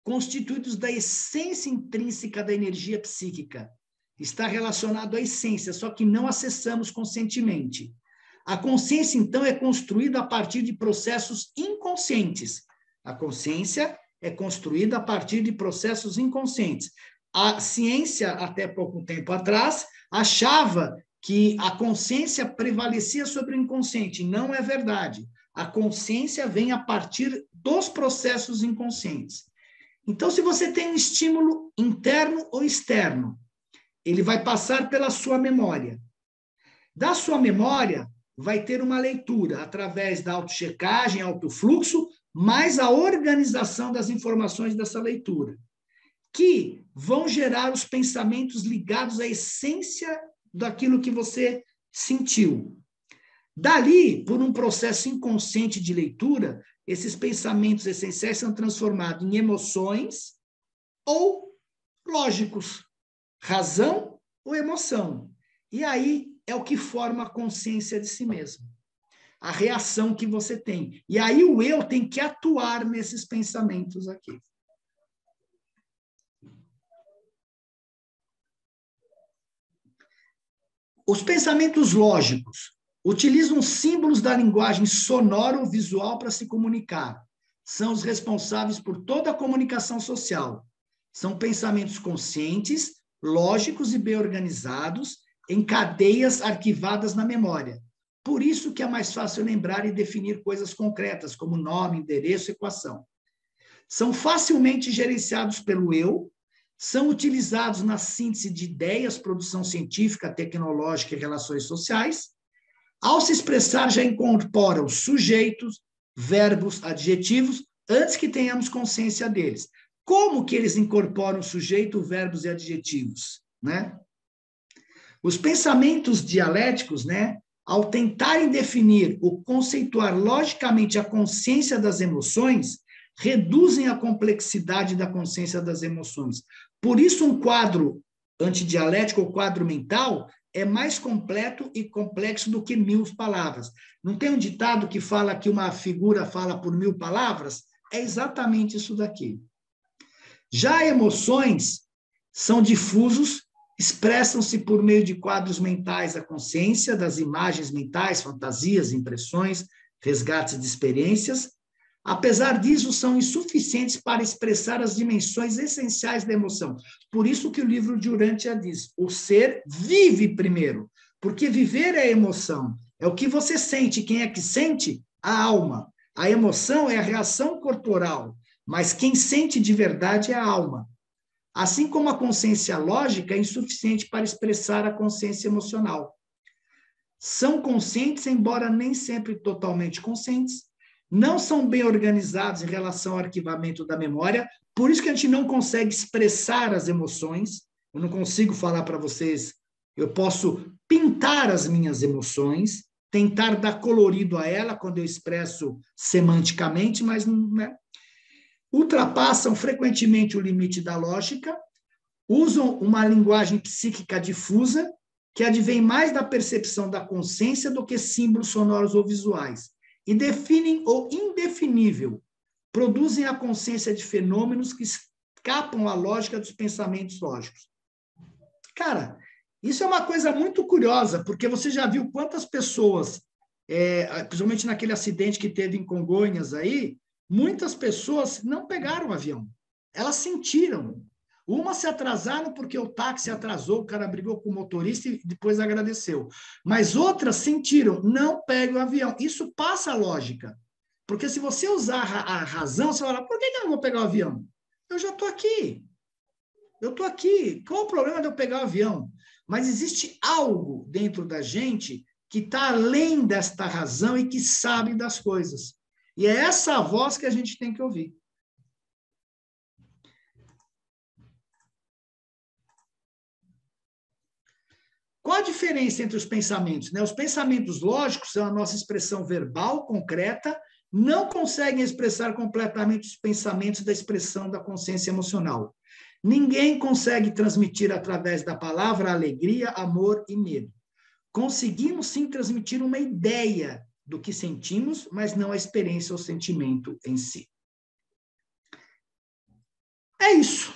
constituídos da essência intrínseca da energia psíquica. Está relacionado à essência, só que não acessamos conscientemente. A consciência, então, é construída a partir de processos inconscientes. A consciência é construída a partir de processos inconscientes. A ciência, até pouco tempo atrás, achava que a consciência prevalecia sobre o inconsciente. Não é verdade. A consciência vem a partir dos processos inconscientes. Então, se você tem um estímulo interno ou externo, ele vai passar pela sua memória. Da sua memória, vai ter uma leitura através da autochecagem, autofluxo, mais a organização das informações dessa leitura, que vão gerar os pensamentos ligados à essência daquilo que você sentiu. Dali, por um processo inconsciente de leitura, esses pensamentos essenciais são transformados em emoções ou lógicos, razão ou emoção. E aí é o que forma a consciência de si mesmo, a reação que você tem. E aí o eu tem que atuar nesses pensamentos aqui. Os pensamentos lógicos utilizam símbolos da linguagem sonora ou visual para se comunicar. São os responsáveis por toda a comunicação social. São pensamentos conscientes, lógicos e bem organizados, em cadeias arquivadas na memória. Por isso que é mais fácil lembrar e definir coisas concretas, como nome, endereço, equação. São facilmente gerenciados pelo eu, são utilizados na síntese de ideias, produção científica, tecnológica e relações sociais. Ao se expressar, já incorporam sujeitos, verbos, adjetivos, antes que tenhamos consciência deles. Como que eles incorporam sujeito, verbos e adjetivos, né? Os pensamentos dialéticos, né, ao tentarem definir ou conceituar logicamente a consciência das emoções, reduzem a complexidade da consciência das emoções. Por isso, um quadro antidialético ou quadro mental é mais completo e complexo do que 1000 palavras. Não tem um ditado que fala que uma figura fala por 1000 palavras? É exatamente isso daqui. Já emoções são difusos, expressam-se por meio de quadros mentais da consciência, das imagens mentais, fantasias, impressões, resgates de experiências. Apesar disso, são insuficientes para expressar as dimensões essenciais da emoção. Por isso que o livro de Urântia diz, o ser vive primeiro, porque viver é emoção, é o que você sente. Quem é que sente? A alma. A emoção é a reação corporal, mas quem sente de verdade é a alma. Assim como a consciência lógica é insuficiente para expressar a consciência emocional. São conscientes, embora nem sempre totalmente conscientes, não são bem organizados em relação ao arquivamento da memória, por isso que a gente não consegue expressar as emoções. Eu não consigo falar para vocês, eu posso pintar as minhas emoções, tentar dar colorido a ela quando eu expresso semanticamente, mas não é. Ultrapassam frequentemente o limite da lógica, usam uma linguagem psíquica difusa, que advém mais da percepção da consciência do que símbolos sonoros ou visuais, e definem o indefinível, produzem a consciência de fenômenos que escapam à lógica dos pensamentos lógicos. Cara, isso é uma coisa muito curiosa, porque você já viu quantas pessoas, principalmente naquele acidente que teve em Congonhas aí, muitas pessoas não pegaram o avião, elas sentiram. Umas se atrasaram porque o táxi atrasou, o cara brigou com o motorista e depois agradeceu. Mas outras sentiram, não pegue o avião. Isso passa a lógica. Porque se você usar a razão, você vai falar, por que eu não vou pegar o avião? Eu já estou aqui. Eu estou aqui. Qual o problema de eu pegar o avião? Mas existe algo dentro da gente que está além desta razão e que sabe das coisas. E é essa voz que a gente tem que ouvir. Qual a diferença entre os pensamentos? Os pensamentos lógicos são a nossa expressão verbal, concreta, não conseguem expressar completamente os pensamentos da expressão da consciência emocional. Ninguém consegue transmitir através da palavra alegria, amor e medo. Conseguimos sim transmitir uma ideia do que sentimos, mas não a experiência ou sentimento em si. É isso.